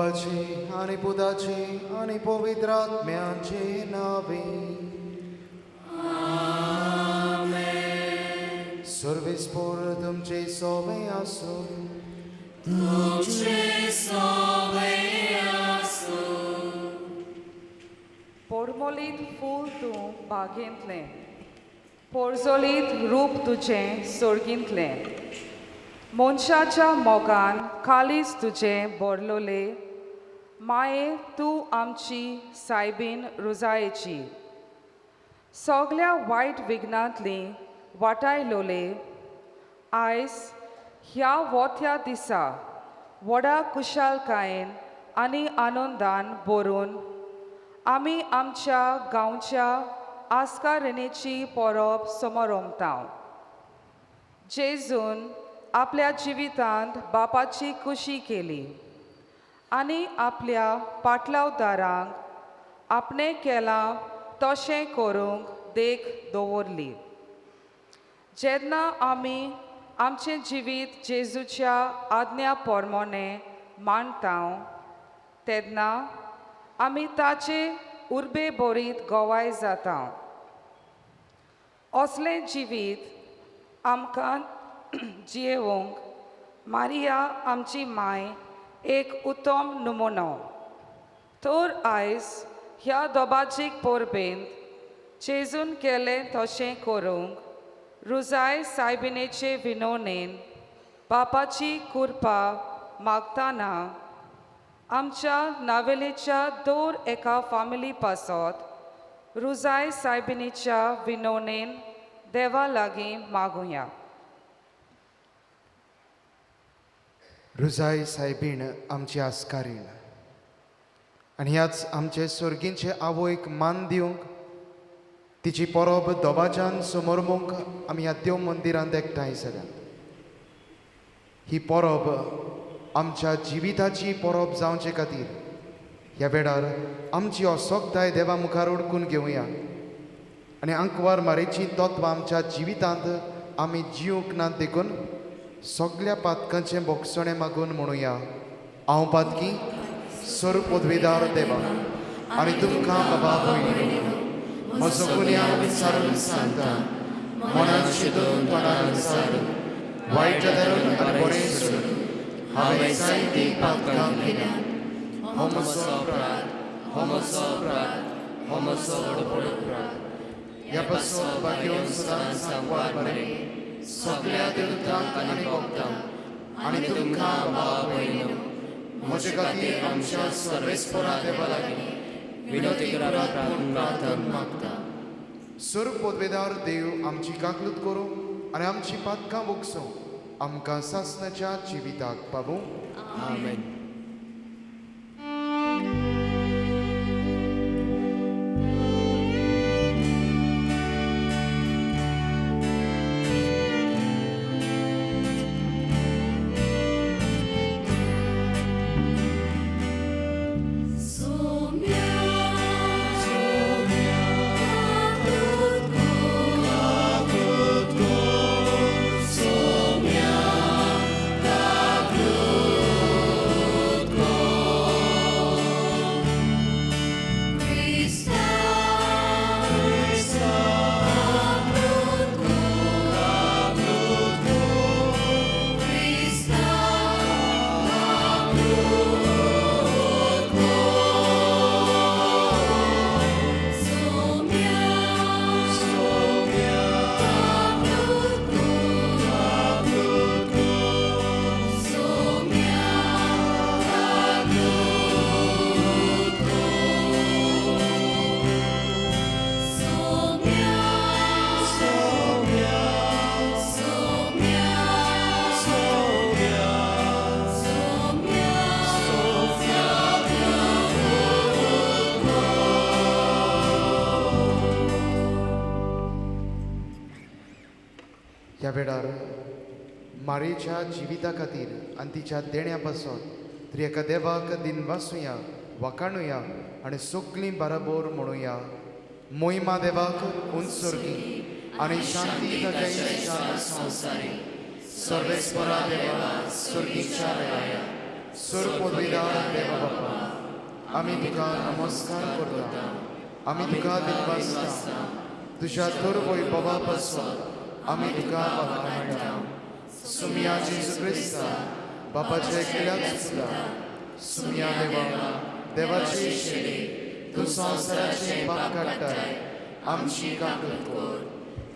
बापाचे आणि पुताचे आणि पवित्र आत्म्याचे नावे. सर्वेस्पोर तुमचे सोवे असो. पोरमोलीत फूल तूं बागेंतलें, पोरजोलीत रूप तुजें सोर्गींतलें. मनशाच्या मोगान कालीच तुजें बोरलोले. माये तूं आमची सायबीन रुजायेची. सगल्या वायट विघ्नांतली वाटायलोले. आयज ह्या वोथ्या दिसा व्हडा कुशालकायेन आनी आनंदान भरून आमी आमच्या गांवच्या आस्कारिणीची परब समोरमतांव. जेजून आपल्या जिवितांत बापाची खुशी केली आनी आपल्या पाटलावदारांक आपणें केलां तशें करूंक देख दवरली. जेन्ना आमी आमचें जिवीत जेजूच्या आज्ञा पोरमोणे मांडटांव तेन्ना आमी ताचे उर्बे बोरीत गोवाय जाता. असलें जिवीत आमकां जियेवंक मारिया आमची माय एक उत्तम नमुनो. तर आयज ह्या दोबाजीक परबेंत जेजून केलें तशें करूंक रुजाय सायबिणेचे विनवणेन बापाची कृपा मागतना आमच्या नावेलीच्या दर एका फामिली पासत रुजाय सायबिणीच्या विनवणेन देवा लागीं मागुया. रुजाय सायबीण आमची आस्कारीण आनी ह्याच आमचे सर्गींचे आवयक मान दिवंक तिची परब दोबाच्यान समोरमूंक आमी ह्या देव मंदिरांत एकठांय जाल्यात. ही परब आमच्या जिविताची परब जावचे खातीर ह्या वेळार आमची असोगताय देवा मुखार ओडकून घेवया आनी आंकवार मारेची तत्वां आमच्या जिवितांत आमी जिवंक ना देखून सगळ्या पातकांचें बोगसणें मागून म्हणुया. हांव पातकी सर पदवीदार देवा आनी तुमकां बाबा भयणी म्हजो गुन्यांव विचारून सांगता. मनान चिंतून तोंडान विचारून वायट धरून आनी बरें सोडून हांवें जायती पातकां केल्यात. हो म्हजो अपराध, हो म्हजो अपराध, हो म्हजो व्हडलो अपराध. ह्या पासत बागेवन सदांच सांगवार बरें सगळ्या देवतांक आनी भक्तांक आनी तुमकां बाबा भयणीनो म्हजे खातीर आमच्या सर्वेस्परा देवा लागीं विनोती करात प्रार्थना मागता. सर पदवेदार देव आमची काकलूत करूं आनी आमची पातकां भोगसूं आमकां सासणाच्या जिविताक पावूं. आमेन. ह्या वेळार मारेच्या जिविता खातीर आनी तिच्या देण्या पासत तरी एका देवाक दिनवासुया वाखाणुया आनी सगळीं बराबर म्हणुया. मोहिमा देवाक उंचसर्गी आनी शांती ताच्या संवसारी सर्वेस्परा देवा सर्गीच्या राया सुरपोदविदार देवा बापा आमी तुका नमस्कार करता आमी तुका दिवसता तुझ्या थोर वैभवा पासून आमी तुका वखाणटा सुमिया जेजू क्रिस्ता बापाचे एकल्याक सुद्दा सुमिया देवा देवाची शेळी तूं संवसाराचे पाप काडटाय आमची काकूळ कर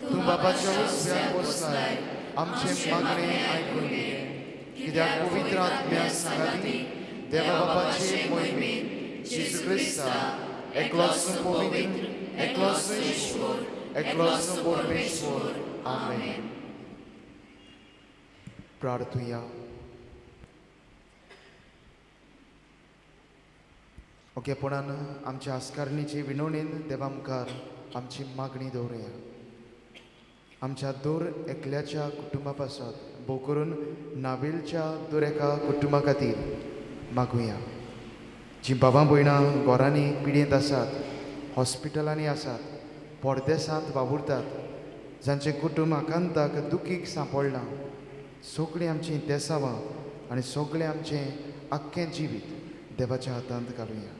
तूं बापाच्या उजव्याक बसलाय आमचे मागणे आयकून घे कित्याक पवित्र आत्म्या सांगाती देवा बापाचे मोहिमेन जेजू क्रिस्ता एकलोच पवित्र एकलोच ईश्वर एकलोच परमेश्वर आमेन. प्रार्थुया. ओकेपणान आमच्या आस्कारणीचे विनवणेन देवा मुखार आमची मागणी दवरुया. आमच्या दोर एकल्याच्या कुटुंबा पासून भोव करून नावेलच्या दोर एका कुटुंबा खातीर मागुया. जीं बाबा भयणां घरांनी पिडेंत आसात, हॉस्पिटलांनी आसात, परदेसांत वावुरतात, जांचें कुटुंब आकांताक दुखीक सांपडलां, सगळीं आमचीं देसावां आनी सगळें आमचें आख्खें जिवीत देवाच्या हातांत घालुया.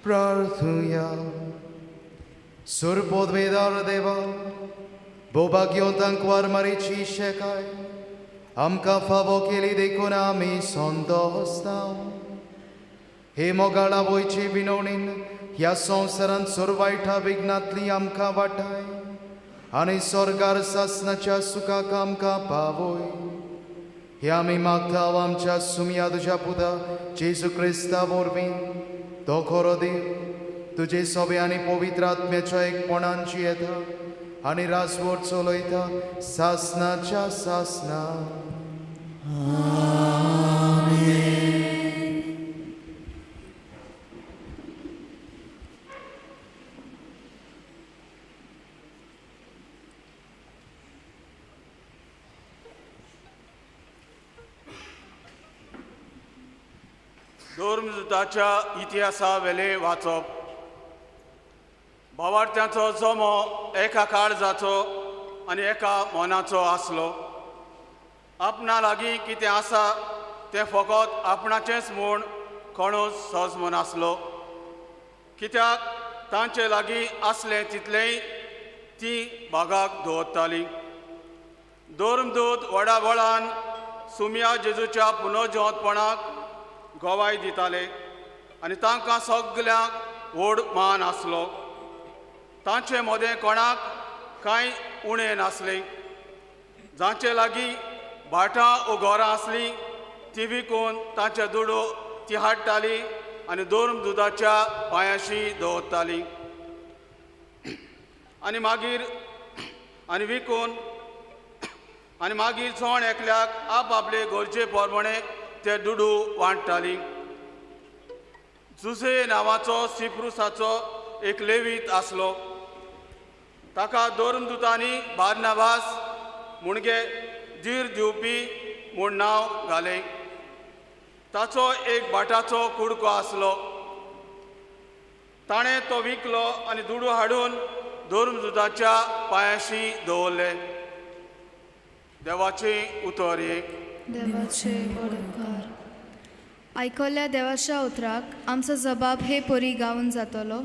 प्रार्थुया. सुरपोदवेदार देवा भोवभाग्योतांक वारमारीची शेकाय आमकां फावो केली देखून आमी संतोसता. हे मोगाळा वयचे विनवणेन ह्या संवसारांत सोरवायठा विघ्नांतली आमकां वाटाय आनी स्वर्गार सासनाच्या सुखाक आमकां पावय. हे आमी मागता आमच्या सुमिया तुज्या पुता जेजू क्रिस्ता वरवीं. तो खरो देव तुजे सोबे आनी पवित्र आत्म्याच्या एकपणान येता आनी रासवट चलयता सासनाच्या सासना. धर्मजुताच्या इतिहासा वेले वाचप. भावार्थ्यांचो जमो एका काळजाचो आनी एका मनाचो आसलो. आपणा लागीं कितें आसा तें फकत आपणाचेंच म्हूण कोणूच सहज म्हूण आसलो. कित्याक तांचे लागीं आसलें तितलेंय तीं भागाक दवरतालीं. धर्मदूत व्हडा बळान सुमिया जेजूच्या पुनर्जिवंतपणाक गोवाय दिताले आनी तांकां सगल्यांक व्हड मान आसलो. तांचे मदें कोणाक कांय उणें नासलें. जांचे लागीं भाटां वो घरां आसलीं ती विकून तांचे दुडू ती हाडटालीं आनी धर्मदूताच्या पांयाशी दवरतालीं आनी मागीर चोण एकल्याक आपआपले गरजे प्रमाणे ते दुडू वांटतालीं. जुसे नांवाचो सिप्रुसाचो एक लेवीत आसलो. ताका धर्मदूतांनी बार्नाबास म्हणगे धीर दिवपी म्हूण नांव घालें. ताचो एक भाटाचो कुडको आसलो. ताणें तो विकलो आनी दुडू हाडून धर्मदूताच्या पांयाशी दवरले. देवाची उतर एक. देवाचे उपकार. आयकल्ल्या देवाच्या उतराक आमचो जबाब हे परी गावन जातलो.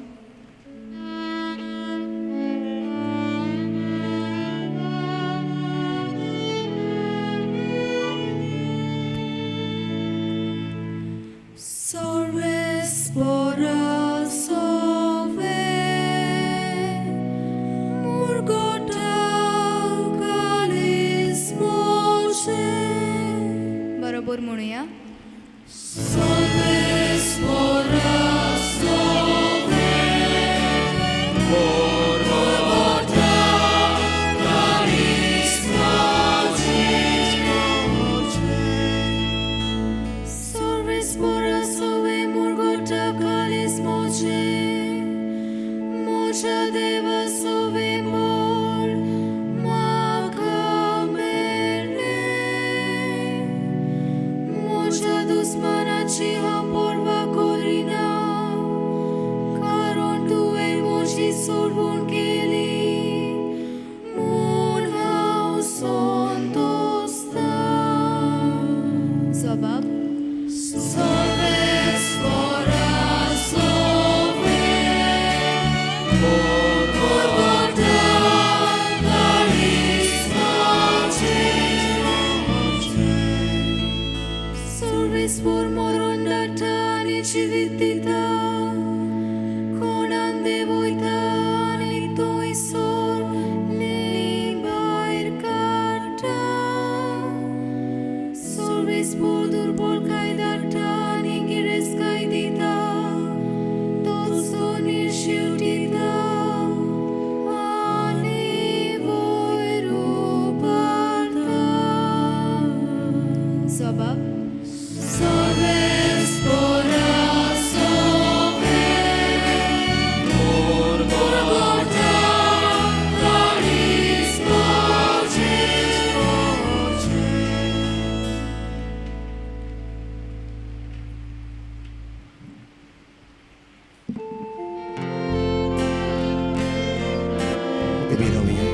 बरोबर म्हणूया. दुस्मानाची हा पोरवा कोरी Sorvespor moron data ni civitita, conan devoita ni toi sor limbair carta. Sorvespor durbol kai data ni gires kai dita, tosto ni shiutita, ani voiru parta. Zabab. Sorvespora sover, Urgota, Caris Voce. Ubirowie.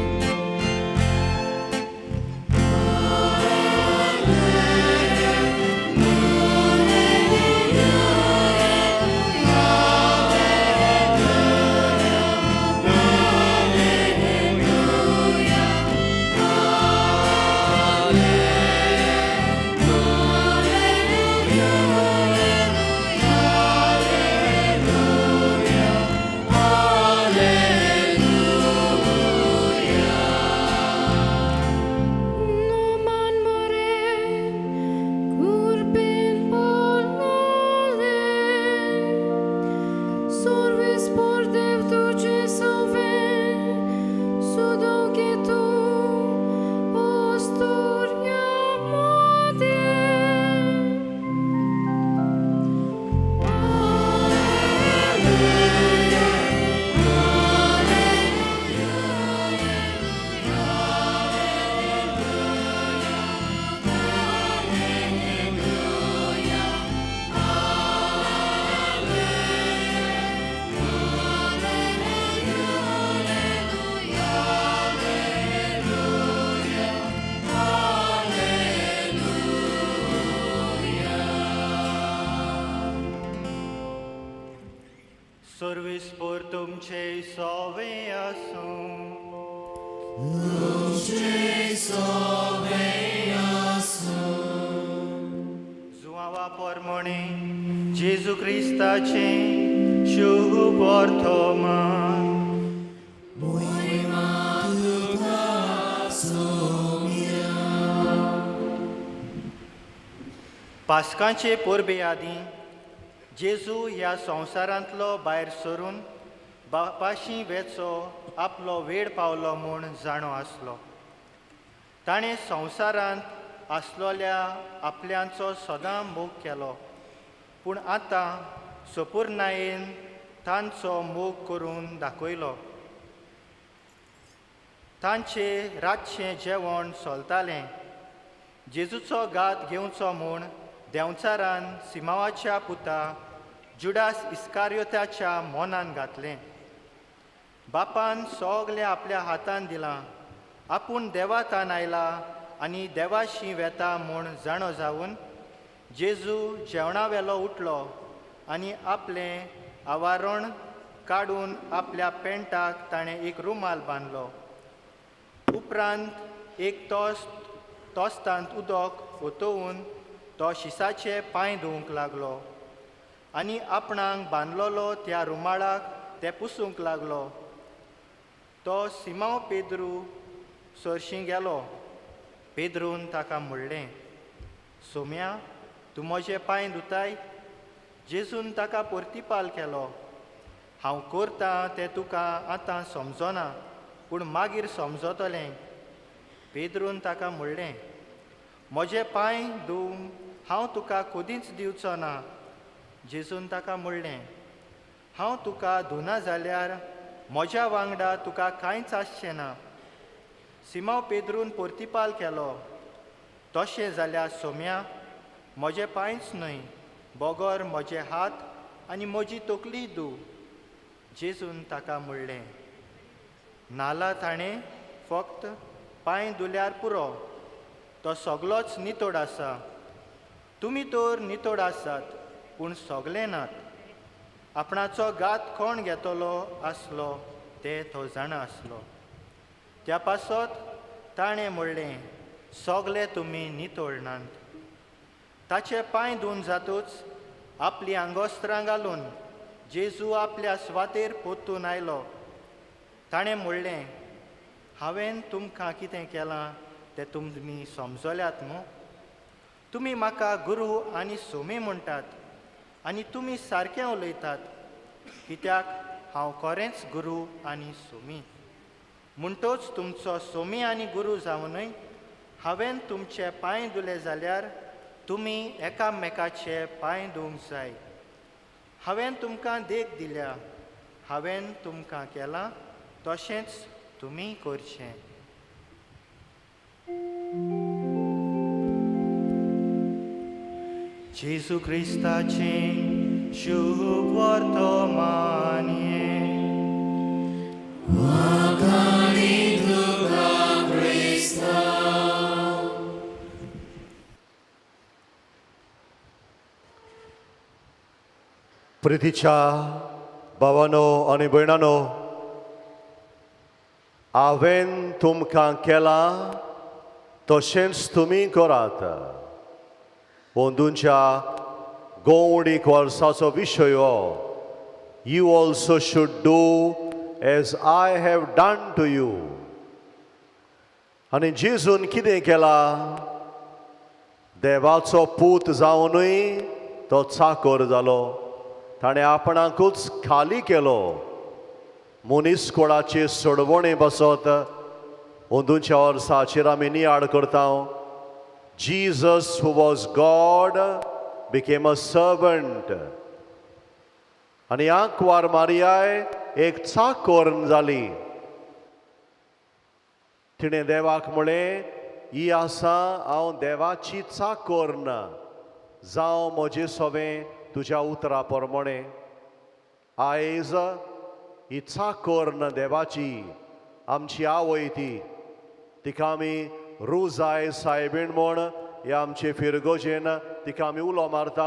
Noman more, curpin polnole, sorvespor dev duce soven, sudon che tu ostoria mode. Sorvespor तुमचे सोवे आसूं. जुआवा पोरमोणे जेजू क्रिस्ताचे शुभ वर्तमान. पास्कांचे पोरबे आदीं जेजू ह्या संवसारांतलो भायर सरून बापाशी वेचो आपलो वेळ पावलो म्हूण जाणो आसलो. ताणें संवसारांत आसलोल्या आपल्यांचो सदां मोग केलो, पूण आतां संपूर्णायेन तांचो मोग करून दाखयलो. तांचे रातचें जेवण चलतालें. जेजूचो घात घेवचो म्हूण देंवचारान सिमावाच्या पुता जुडास इस्कारियोताच्या मोनान घातलें. बापान सगलें आपल्या हातान दिलां. आपूण देवातान आयला आनी देवाशी वेता म्हूण जाणो जावन जेजू जेवणावेलो उठलो आनी आपलें आवारण काडून आपल्या पेंटाक ताणें एक रुमाल बांदलो. उपरांत एक तोस्तांत उदक ओतोवन तो शिसाचे पांय धुवंक लागलो आनी आपणाक बांदलोलो त्या रुमाळाक ते पुसूंक लागलो. तो सिमांव पेद्रू सरशीं गेलो. पेद्रून ताका म्हणलें, सोम्या, तूं म्हजे पांय धुताय? जेजून ताका परतिपाल केलो, हांव करतां तें तुका आतां समजना, पूण मागीर समजतलें. पेद्रून ताका म्हणलें, म्हजे पांय धुवंक हांव तुका कदींच दिवचो ना. जेजून ताका म्हणलें, हांव तुका धुना जाल्यार म्हज्या वांगडा तुका कांयच आसचें ना. सिमांव पेद्रून परतिपाल केलो, तशें जाल्यार सोम्या, म्हजे पांयच न्हय, बोगोर म्हजे हात आनी म्हजी तकली धुव. जेजून ताका म्हणलें, नाला ताणें फक्त पांय धुल्यार पुरो, तो सगलोच नितोड आसा. तुमी तर नितोड आसात, पूण सगले नात. आपणाचो घात कोण घेतलो आसलो ते तो जाणा आसलो. त्या पासत ताणें म्हणलें, सगले तुमी नितोड नात. ताचे पांय धुवन जातूच आपली आंगोस्त्रां घालून जेजू आपल्या स्वातेर पोत्तून आयलो. ताणें म्हणलें, हांवें तुमकां कितें केलां तें तुमी समजल्यात न्हू. तुमी म्हाका गुरू आनी सोमी म्हणटात आनी तुमी सारकें उलयतात, कित्याक हांव खरेंच गुरू आनी सोमी. म्हणटोच तुमचो सोमी आनी गुरू जावनूय हांवें तुमचे पांय धुले जाल्यार तुमी एकामेकाचे पांय धुवंक जाय. हांवें तुमकां देख दिल्या, हांवें तुमकां केलां तशेंच तुमी करचें. जेजू क्रिस्ताचें शुभ वर्तमान प्रितीच्या भावांनो आनी भयणांनो, हांवें तुमकां केलां तशेंच तुमी करात. अंदूंच्या गोंडीक वर्साचो विशय हो. You also should do as I have done to you. आनी जेजून कितें केलां? देवाचो पूत जावनूय तो चाकर जालो. ताणें आपणाकूच खाली केलो. मनीसकुळाचे सोडवणे बसत अंदूंच्या वर्साचेर आमी नियाळ करता. Jesus, who was God, became a servant. आनी आंकवार मारियाय एक चाकोर जाली. तिणें देवाक म्हळें, ही आसा हांव देवाची चाकोर्न, जावं म्हजें सवें तुज्या उतरा प्रमाणे. आयज ही चाकोर्न देवाची आमची आवय ती, तिका आमी रुजाय सायबीण म्हूण ह्या आमचे फिरगोजेन तिका आमी उलो मारता.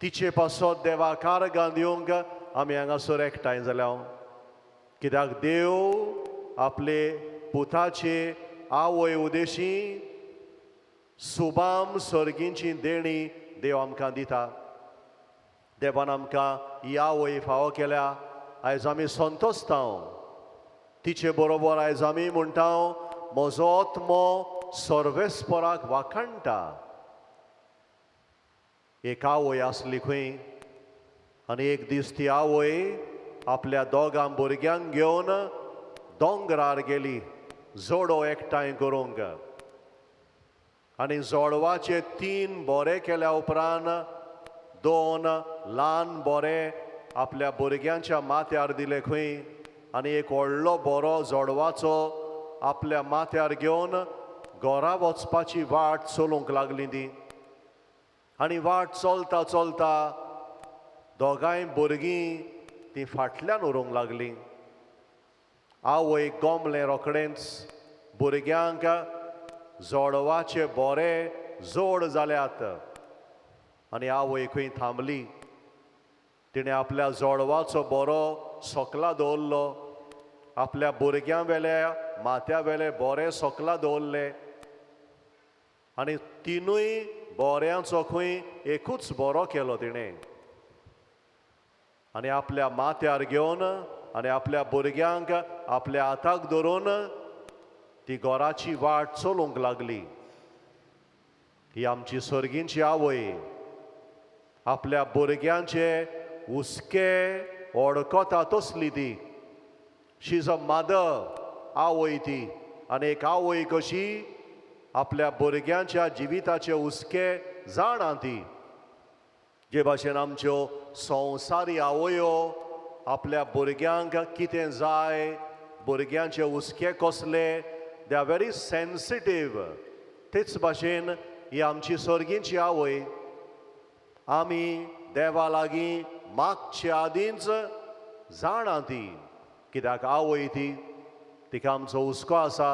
तिचे पासत देवाक आर्गां दिवंक आमी हांगासर एकठांय जाल्या. कित्याक देव आपले पुताचे आवय उदेशी सुबाम सर्गींची देणी देव आमकां दिता. देवान आमकां ही आवय फावो केल्या. आयज आमी संतोसता. तिचे बरोबर आयज आमी म्हणटा, म्हजो आत्मो सर्वेस्पराक वाखाणटा. एक आवय आसली खंय, आनी एक दीस ती आवय आपल्या दोगां भुरग्यांक घेवन दोंगरार गेली जोडो एकठांय करूंक. आनी जोडवाचे 3 बोरे केल्या उपरांत 2 ल्हान बोरे आपल्या भुरग्यांच्या माथ्यार दिले खंय. आनी एक व्हडलो बोरो जोडवाचो आपल्या माथ्यार घेवन घरा वचपाची वाट चलूंक लागली ती. आनी वाट चलता चलता दोगांय भुरगीं ती फाटल्यान उरूंक लागलीं. आवय गोमलें रोखडेंच. भुरग्यांक जोडवाचे बोरे जोड जाल्यात. आनी आवय खंय थांबली. तिणें आपल्या जोडवाचो बोरो सोकला दवरलो. आपल्या भुरग्यां वेल्या माथ्या वेले बोरे सोकला दवरले. आनी तिनूय बोऱ्यांचो खंय एकूच बोरो केलो तिणें. आनी आपल्या माथ्यार घेवन आनी आपल्या भुरग्यांक आपल्या हाताक धरून ती घराची वाट चलूंक लागली. ही आमची सर्गींची आवय आपल्या भुरग्यांचे हुस्के ओडकोता तसली ती. शी इज अ मदर. आवय ती. आनी एक आवय कशी आपल्या भुरग्यांच्या जिविताचे हुस्के जाणा ती. जे भाशेन आमच्यो संवसारी आवयो आपल्या भुरग्यांक कितें जाय, भुरग्यांचे हुस्के कसले, दे आर व्हेरी सेन्सिटीव. तेच भाशेन ही आमची सर्गींची आवय. आमी देवा लागीं मागचे आदींच जाणा ती. कित्याक आवय ती, तिका आमचो हुस्को आसा.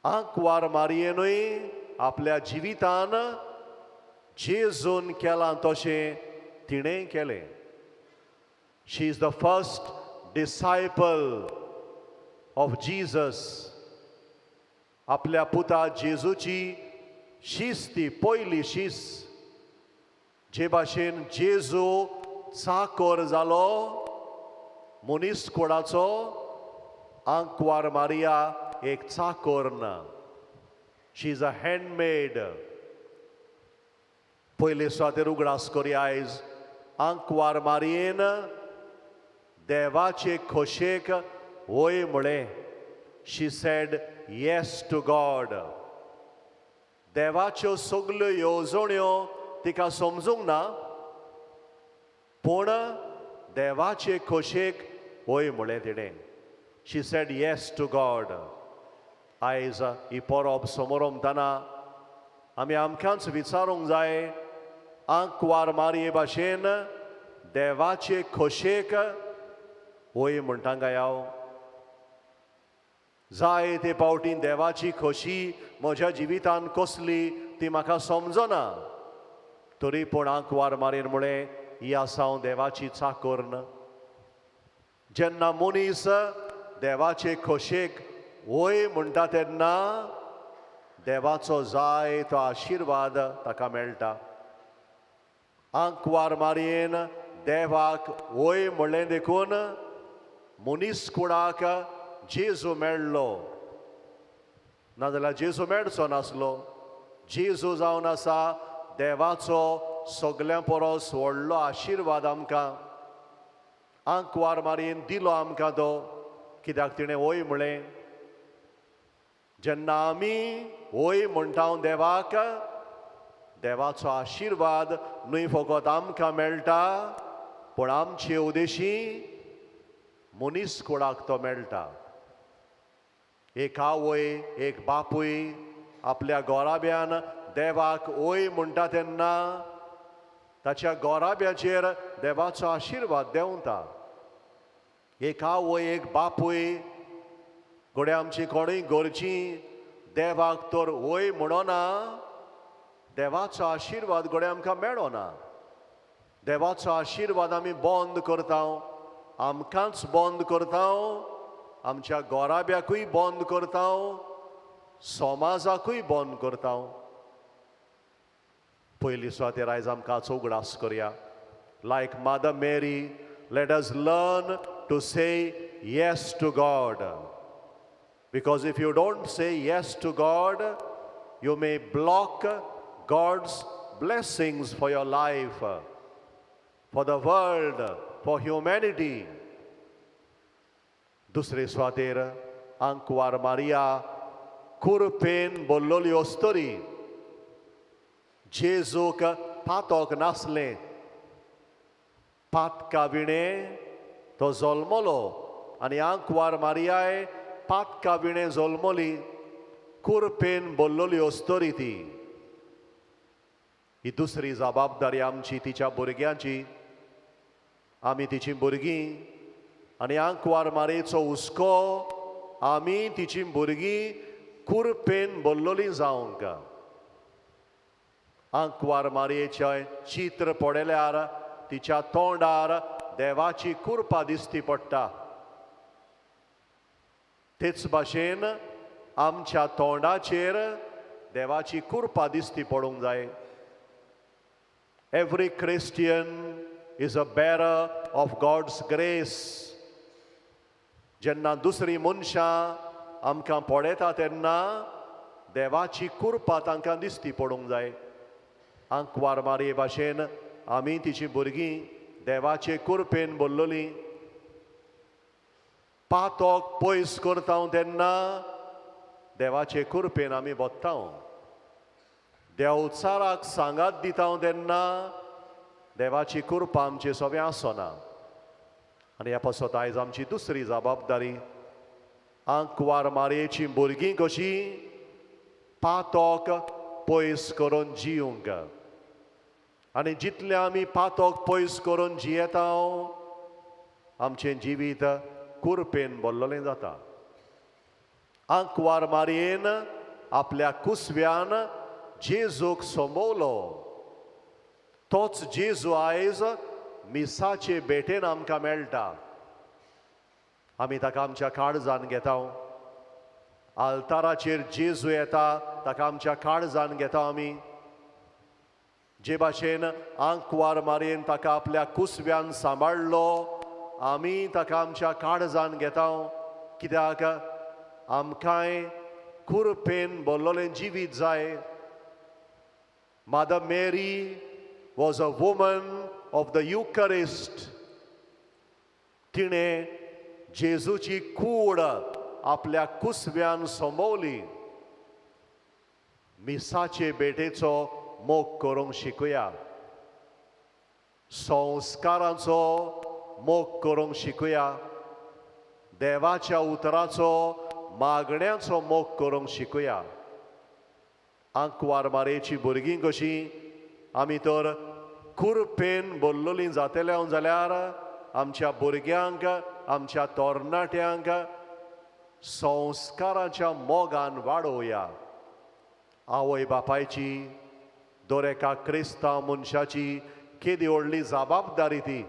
आंकवार मारयेनूय आपल्या जिवितान जेजून केलां तशें तिणें केलें. She is the first disciple of Jesus. आपल्या पुता जेजूची शीस ती पयली शीस जे भाशेन जेजू चाकर जालो मनीस कुळाचो आंकवार मारिया एक चाकर ना. शी इज अ हँडमेड. पयले सुवातेर उगडास करी आयज आंकवार मारयेन देवाचे खोशेक वय म्हळें. शी सेड येस टू गॉड. देवाच्यो सगल्यो येवजण्यो तिका समजूंक ना, पूण देवाचे खोशेक वय म्हळें तिणें. शी सेड येस टू गॉड. आयज ही परब समोर ओंपतना आमी आमकांच विचारूंक जाय, आंकवार मारये भाशेन देवाचे खोशेक वय म्हणटा काय हांव? जाय ते पावटी देवाची खोशी म्हज्या जिवितान कसली ती म्हाका समजना, तरी पूण आंकवार मारेन म्हळें ही आसा हांव देवाची चाकर ना. जेन्ना मनीस देवाचे खोशेक वय म्हणटा तेन्ना देवाचो जाय तो आशिर्वाद ताका मेळटा. आंकवार मारयेन देवाक वय म्हणलें देखून मनीस कुळाक जेजू मेळ्ळो, नाजाल्यार जेजू मेळचो नासलो. जेजू जावन आसा देवाचो सगळ्यां परस व्हडलो आशिर्वाद आमकां. आंकवार मारयेन दिलो आमकां तो, कित्याक तिणें वय म्हळें. जेन्ना आमी वय म्हणटा देवाक, देवाचो आशिर्वाद न्हय फकत आमकां मेळटा, पूण आमचे उदेशी मनीस कुळाक तो मेळटा. एक आवय एक बापूय आपल्या गोराब्यान देवाक वय म्हणटा तेन्ना ताच्या गोराब्याचेर देवाचो आशिर्वाद देंवता. एक आवय एक बापूय घोडे आमची कोणूय घरचीं देवाक तर वय म्हणना, देवाचो आशिर्वाद घोडे आमकां मेळना. देवाचो आशिर्वाद आमी बंद करता, आमकांच बंद करता, आमच्या गोराब्याकूय बंद करता, समाजाकूय बंद करता. पयली सुवातेर आयज आमकां उगडास करया. Like Mother Mary, let us learn to say yes to God. Because if you don't say yes to God, you may block God's blessings for your life, for the world, for humanity. दुसरे सुवातेर आंकवार Maria कुरपेन बोल्लोली ओस्तोरी. जेजूक पातोक नासलें, पातका विणें तो जल्मलो आनी आंकवार मारियाय पातका विणें जल्मली. कुरपेन बोल्लोली ओस्तोरी ती. ही दुसरी जबाबदारी आमची तिच्या भुरग्यांची. आमी तिचीं भुरगीं आनी आंकवार मारयेचो हुस्को आमी तिचीं भुरगीं कुरपेन बोल्लोलीं जावंक. आंकवार मारयेचें चित्र पडल्यार तिच्या तोंडार देवाची कुरपा दिसती पडटा. तेच भाशेन आमच्या तोंडाचेर देवाची कुरपा दिसती पडूंक जाय. Every Christian is a bearer of God's grace. जेन्ना दुसरी मनशां आमकां पळयता तेन्ना देवाची कुरपा तांकां दिसती पडूंक जाय. आंकवार मारये भाशेन आमी तिचीं भुरगीं देवाचे कुरपेन बोल्लोलीं. पातोक पयस करता तेन्ना देवाचे कुरपेन आमी बसता. देवचाराक सांगात दिता तेन्ना देवाची कुरपा आमचे सोबे आसना. आनी ह्या पासत आयज आमची दुसरी जबाबदारी. आंकवार मारयेचीं भुरगीं कशीं पातोक पयस करून जियूंक. आनी जितले आमी पातोक पयस करून जियेता आमचें जिवीत कुरपेन भरलेलें जाता. आंकवार मारयेन आपल्या कुसव्यान जेजूक सोंबवलो. तोच जेजू आयज मिसाचे भेटेन आमकां मेळटा. आमी ताका आमच्या काळजान घेता. आल्ताराचेर जेजू येता ताका आमच्या काळजान घेता आमी. जे भाशेन आंकवार मारयेन ताका आपल्या कुसव्यान सांबाळलो आमी ताका आमच्या काळजान घेता. कित्याक आमकांय कुरपेन भरलोलें जिवीत जाय. Mother Mary was a woman of the Eucharist. तिणें जेजूची कूड आपल्या कुसव्यान सोंबवली. मिसाचे बेटेचो मोग करूंक शिकुया. संस्कारांचो मोग करूंक शिकुया. देवाच्या उतराचो मागण्याचो मोग करूंक शिकुया. आंकवार मारेची भुरगीं कशीं आमी तर कुरपेन भरलोलीं जातले जाल्यार आमच्या भुरग्यांक आमच्या तरणाट्यांक संस्काराच्या मोगान वाडोवया. आवय बापायची दर एका क्रिस्तांव मनशाची केदी व्हडली जबाबदारी ती.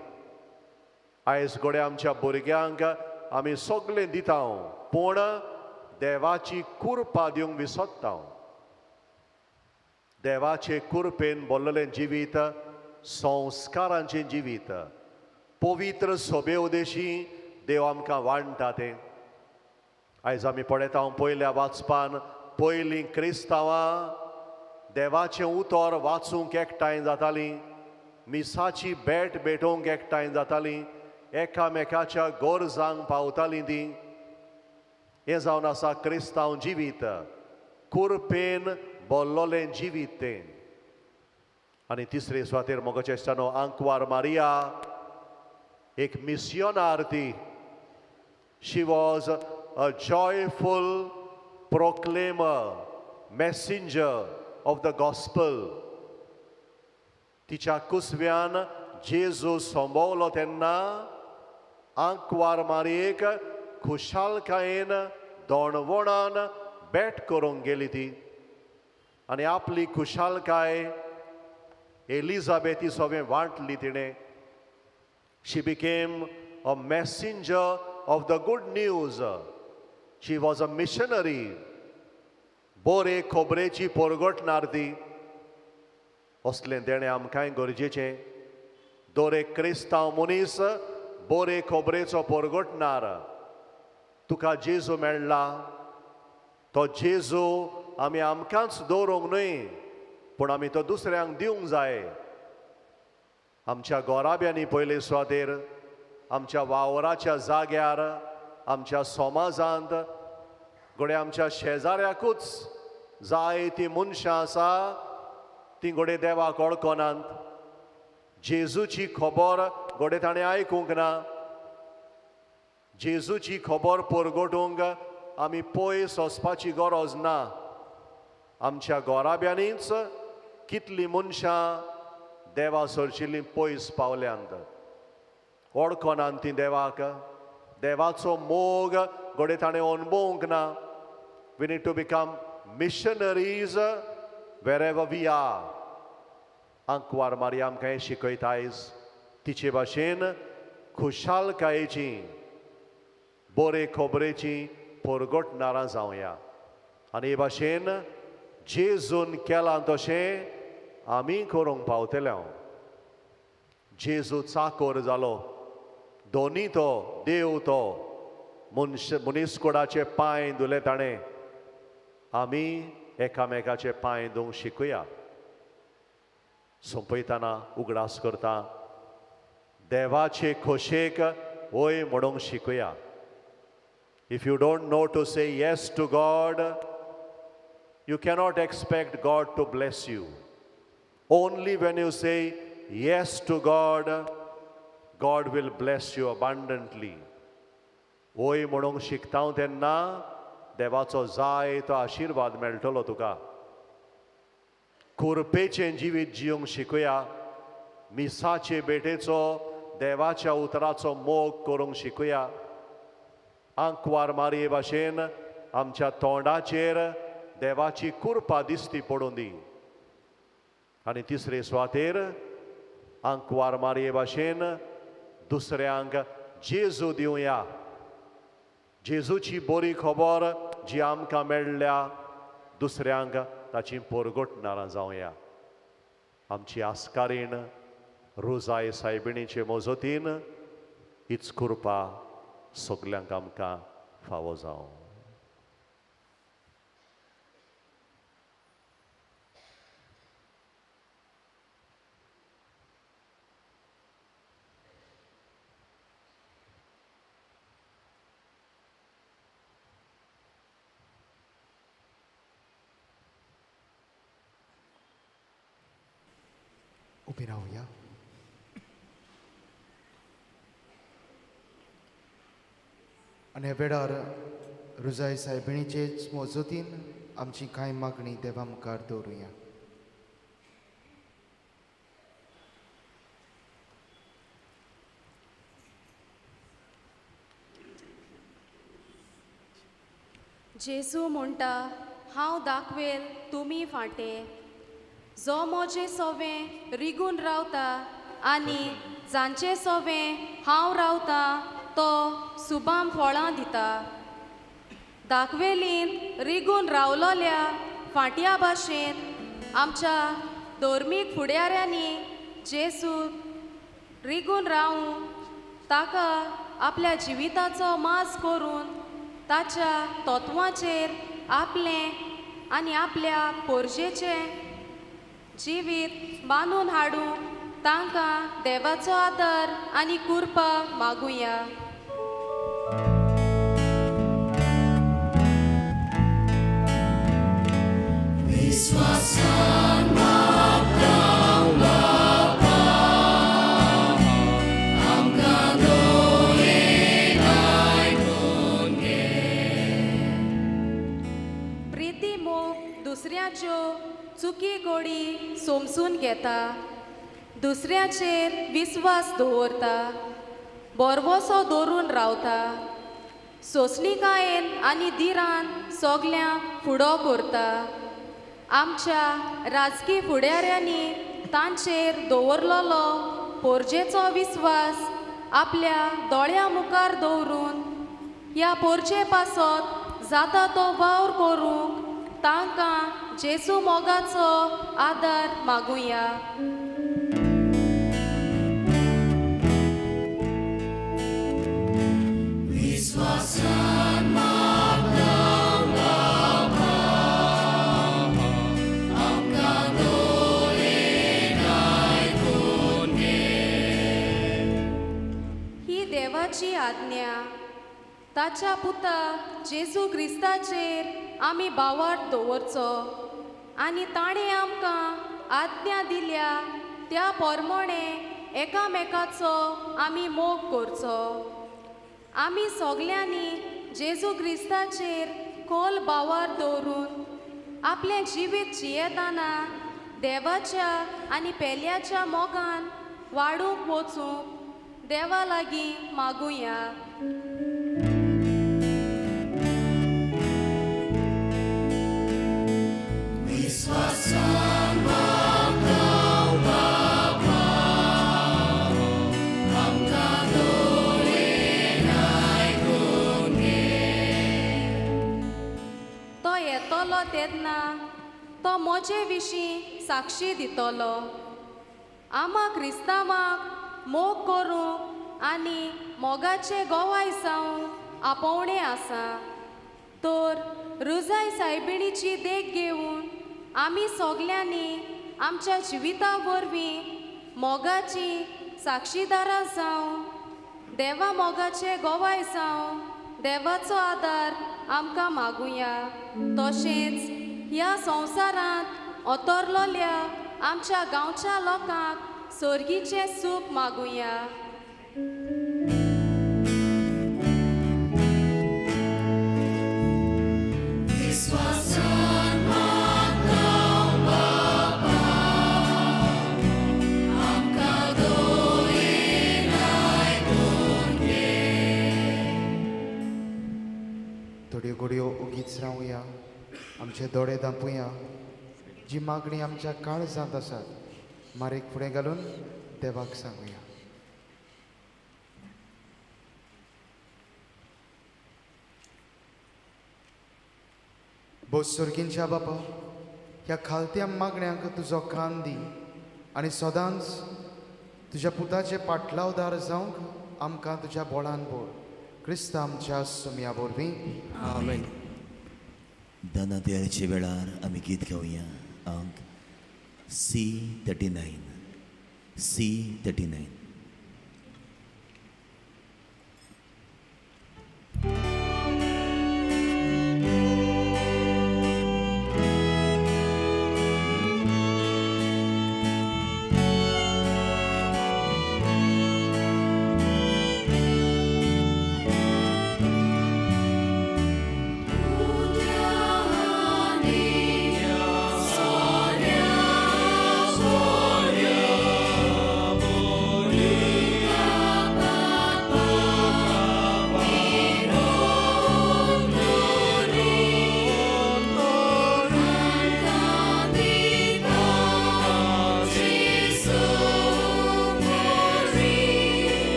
आयज घोडे आमच्या भुरग्यांक आमी सगळें दिता पूण देवाची कुरपा दिवंक विसरता. देवाचे कुरपेन भरलेलें जिवीत संस्कारांचें जिवीत पवित्र सोबे उदेशी देव आमकां वाडटा तें. आयज आमी पळयता पयल्या वाचपान पयलीं क्रिस्तांवां देवाचें उतर वाचूंक एकठांय जातालीं. मिसाची भेट भेटोवंक एकठांय जातालीं. एकामेकाच्या गोरजांक पावतालीं तीं. हें जावन आसा क्रिस्तांव जिवीत. कुरपेन भरलोलें जिवीत तें. आनी तिसरे सुवातेर मोगाचें इश्टानो आंकवार मारिया एक मिस्योनार ती. She was a joyful proclaimer messenger of the gospel. तिच्या कुसव्यान जेजू सोंबवलो तेन्ना आंकवार मारयेक खुशालकायेन दोणवणान भेट करूंक गेली ती. आनी आपली खुशालकाय एलिझाबेथी सोबें वांटली तिणें. She became a messenger of the good news. She was a missionary. बोरे खोबरेची पोरगोटणार ती. असलें देणें आमकांय गरजेचें. दर एक क्रिस्तांव मनीस बोरे खोबरेचो पोरगोटणार. तुका जेजू मेळ्ळा. तो जेजू आमी आमकांच दवरूंक न्हय पूण आमी तो दुसऱ्यांक दिवंक जाय. आमच्या गोराब्यांनी पयले सुवातेर आमच्या वावराच्या जाग्यार आमच्या समाजांत घोडे आमच्या शेजाऱ्याकूच जाय ती मनशां आसा ती घोडे देवाक वळखनात. जेजूची खबर घोडे ताणें आयकूंक ना. जेजूची खबर परगटूंक आमी पयस वचपाची गरज ना. आमच्या गोराब्यांनीच कितलीं मनशां देवा सरचिल्लीं पयस पावल्यांत. वळखनात तीं देवाक. देवाचो मोग घोडे ताणें अणभवूंक ना. We need to become missionaries wherever we are. आंकवार मारिया आमकां हें शिकयता आयज. तिचे भाशेन खुशालकायेची बोरे खोबरेची परगटणारां जावया. आनी हे भाशेन जेजून केलां तशें आमी करूंक पावतले. जेजू चाकोर जालो. दोनी तो देव तो मनीसकुडाचे पांय धुले ताणें. आमी एकामेकाचे पांय धुवंक शिकुया. सोंपयतना उगडास करता देवाचे खोशेक वय म्हणूंक शिकुया. If you don't know to say yes to God, you cannot expect God to bless you. Only when you say yes to God, God will bless you abundantly. वय म्हणूंक शिकता तेन्ना देवाचो जाय तो आशिर्वाद मेळटलो तुका. कुरपेचें जिवीत जिवंक शिकुया. मिसाचे बेटेचो देवाच्या उतराचो मोग करूंक शिकुया. आंकवार मारये भाशेन आमच्या तोंडाचेर देवाची कुरपा दिसती पडून दी. आनी तिसरे सुवातेर आंकवार मारये भाशेन दुसऱ्यांक जेजू दिवया. जेजूची बरी खबर जी आमकां मेळ्ळ्या दुसऱ्यांक ताची पोरगोटणारां जावया. आमची आस्कारीण रोजाय सायबिणीचे मोजतीन हीच कृपा सगल्यांक आमकां फावो जावं. उबी रावया. आनी ह्या वेळार रुजाय सायबिणीचेच मोजतीन आमची कांय मागणी देवा मुखार दवरुया. जेजू म्हणटा, हांव दाखवेल तुमी फाटे. जो मोजे सोवें रिगून रावता आनी जांचे सोवें हांव रावता तो सुबाम फळां दिता. दाखवेलीन रिगून रावलोल्या फांट्या भाशेन आमच्या धर्मीक फुडाऱ्यांनी जेजू रिगून रावूं ताका आपल्या जिविताचो माज करून ताच्या तत्वांचेर आपलें आनी आपल्या पोरजेचें जिवीत बांदून हाडूंक तांकां देवाचो आदार आनी कृपा मागुया. प्रिती मोग दुसऱ्याच्यो चुकी गोडी सोमसून घेता, दुसऱ्याचेर विस्वास दवरता, बरवसो दवरून रावता, सोंसणीकायेन आनी दिरान सगल्यांक फुडो करता. आमच्या राजकी फुडाऱ्यांनी तांचेर दवरलोलो पोरजेचो विस्वास आपल्या दोळ्या मुखार दवरून ह्या पोरजे पासत जाता तो वावर करूंक तांकां जेजू मोगाचो आदार मागुया. ही देवाची आज्ञा. ताच्या पुता जेजू क्रिस्ताचेर आमी बावार्थ दवरचो आनी ताणें आमकां आज्ञा दिल्या त्या प्रमाणे एकामेकाचो आमी मोग करचो. आमी सगल्यांनी जेजू क्रिस्ताचेर खोल बावार्थ दवरून आपलें जिवीत जियेतना देवाच्या आनी पेल्याच्या मोगान वाडूंक वचूंक देवा लागीं मागुया. तो येतलो तेन्ना तो म्हजे विशीं साक्षी दितलो. आमा क्रिस्तांवाक मोग करूंक आनी मोगाचे गोवाय जावंक आपोवणें आसा. तर रुजाय सायबिणीची देख घेवन आमी सगल्यांनी आमच्या जिविता वरवीं मोगाची साक्षीदारां जावं देवा मोगाचे गोवाय जावं देवाचो आदार आमकां मागुया. तशेंच ह्या संवसारांत ओतरलोल्या आमच्या गांवच्या लोकांक सर्गीचें सूख मागुया. थोड्यो घडयो उगीच रावया. आमचे दोळे धांपुया. जी मागणी आमच्या काळजांत आसात मारेक फुडें घालून देवाक सांगुया. बोसुर्गींच्या बापा, ह्या खालत्या मागण्यांक तुजो कान दी आनी सदांच तुज्या पुताचे पाटलावदार जावंक आमकां तुज्या बोळान बोर. क्रिस्त आमच्या सुमया वरवीं. आमेन. दानात्याचे वेळार आमी गीत गावया. अंक C39. C39.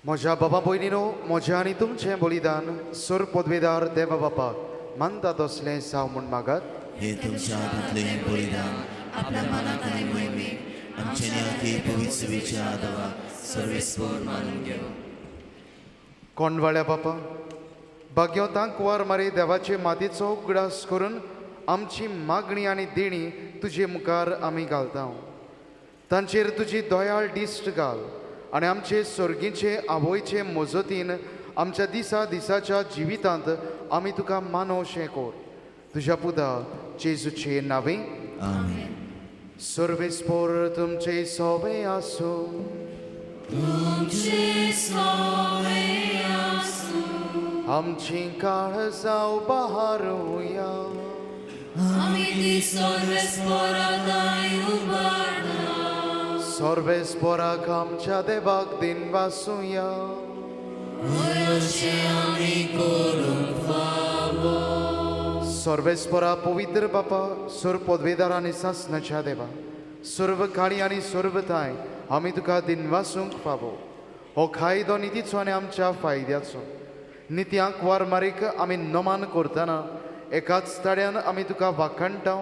म्हज्या बाबा भयणीनो, म्हजें आनी तुमचें बलिदान सुर पदवेदार देवा बापाक मानता तसलें जाव म्हूण मागात. हे तुमच्या हातांतलें बलिदान आपल्या मनात आनी मोहिमेक आमचे न्याती पवित्र सेवेच्या आदाराक सर्वेस्पर मानून घेव. कोंडवाळ्या बापा, भाग्यवंतांक वार मारी देवाचे मातयेचो उगडास करून आमची मागणी आनी देणी तुजे मुखार आमी घालता. तांचेर तुजी दोयाळ दिश्ट घाल आनी आमचे सर्गीचे आवयचे मजतीन आमच्या दिसाच्या जिवितांत आमी तुका मानोवशें कोर. तुज्या पुता जेजूचे नांवे. आमेन. सर्वेस्पर तुमचे सोबे आसूं. आमची काळजां उबारूया. सर्वेस्पराक आमच्या देवाक दिन वासुया. सर्वेस्परा पवित्र बापा, सुर पदवेदार आनी सासणाच्या देवा, सर्व काळी आनी सर्व थाय आमी तुका दिन वासूंक फावो. हो खायदो नितीचो आनी आमच्या फायद्याचो. नित्यांक वार मारीक आमी नमान करतना एकाच तड्यान आमी तुका वाखणटा,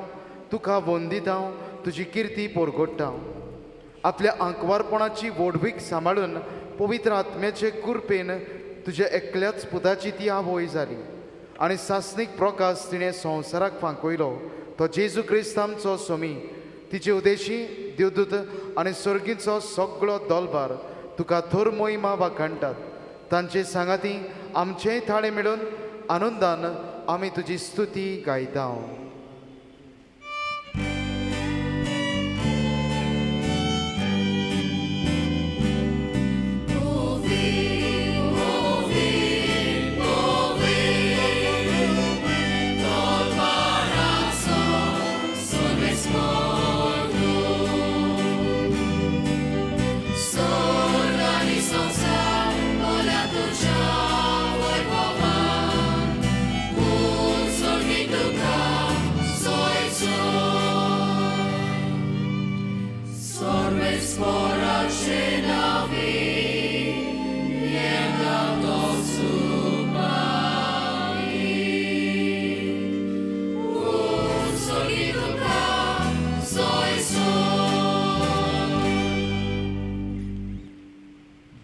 तुका वंदिता, तुजी किर्ती पोरगोडटा. आपल्या आंकवारपणाची वडवीक सांबाळून पवित्र आत्म्याचे कुरपेन तुज्या एकल्याच पुताची ती आवय जाली आनी सासणीक प्रकाश तिणें संवसाराक फांकयलो. तो जेजू क्रिस्त आमचो सोमी, तिचे उदेशी देवदूत आनी सर्गीचो सगळो दलबार तुका थोर मोहिमा वाखणटात. तांचे सांगाती आमचेय थाळे मेळून आनंदान आमी तुजी स्तुती गायता.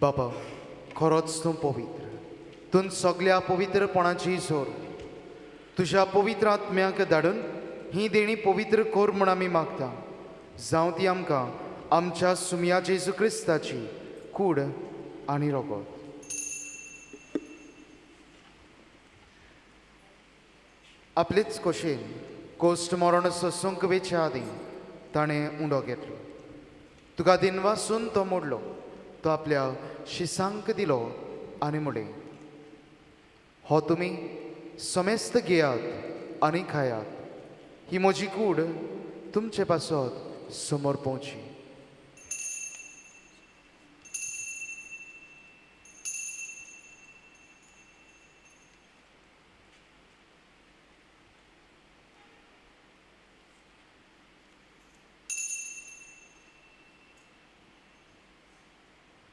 बाबा, खरोच तूं पवित्र. तूं सगळ्या पवित्रपणाची जोर तुज्या पवित्र आत्म्याक धाडून ही देणी पवित्र कोर म्हूण आमी मागता. जावं ती आमकां आमच्या सुमया जेजू क्रिस्ताची कूड आनी रोगोत. आपलेच खोशेन कोस्ट मरण सोसूंक वेच्या आदीं ताणें उंडो घेतलो. तुका दिनवासून तो मोडलो. तो आपल्या शिसांक दिलो आनी म्हणलें, हो तुमी समेस्त घेयात आनी खायात. ही म्हजी कूड तुमचे पासत समोर पोवची.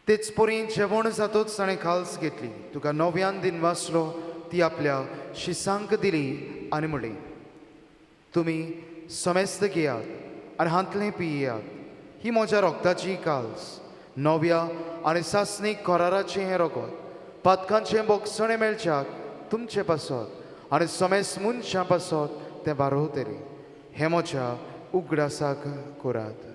तेच परी जेवण जातूच ताणें खाल्स घेतली. तुका नव्यान दिनवासलो ती आपल्या शिसांक दिली आनी म्हणली, तुमी समेस्त घेयात आनी हांतलें पियेयात. ही म्हज्या रोगताची काल्स, नव्या आनी सासणीक कराराचें हें रगत. पातकांचें बोगसणें मेळच्याक तुमचे पासत आनी समेस्त मनशां पासत तें वारोवतलें. हें म्हज्या उगडासाक करात.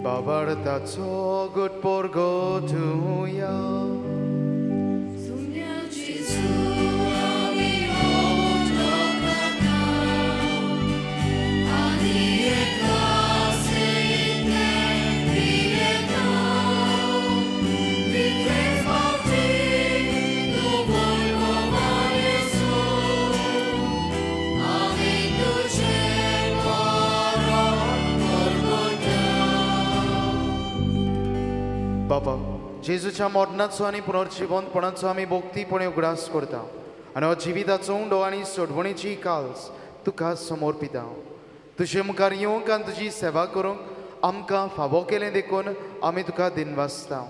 Babartaco good porgotuja. बाबा, जेजूच्या मरणाचो आनी पुनर्जिवंतपणाचो आमी भोक्तीपणे उगडास करता आनी हो जिविताचो उंडो आनी सोडवणेची काल्स तुका समर्पिता. तुजे मुखार येवंक आनी तुजी सेवा करूंक आमकां फावो केलें देखून आमी तुका दिनवासता.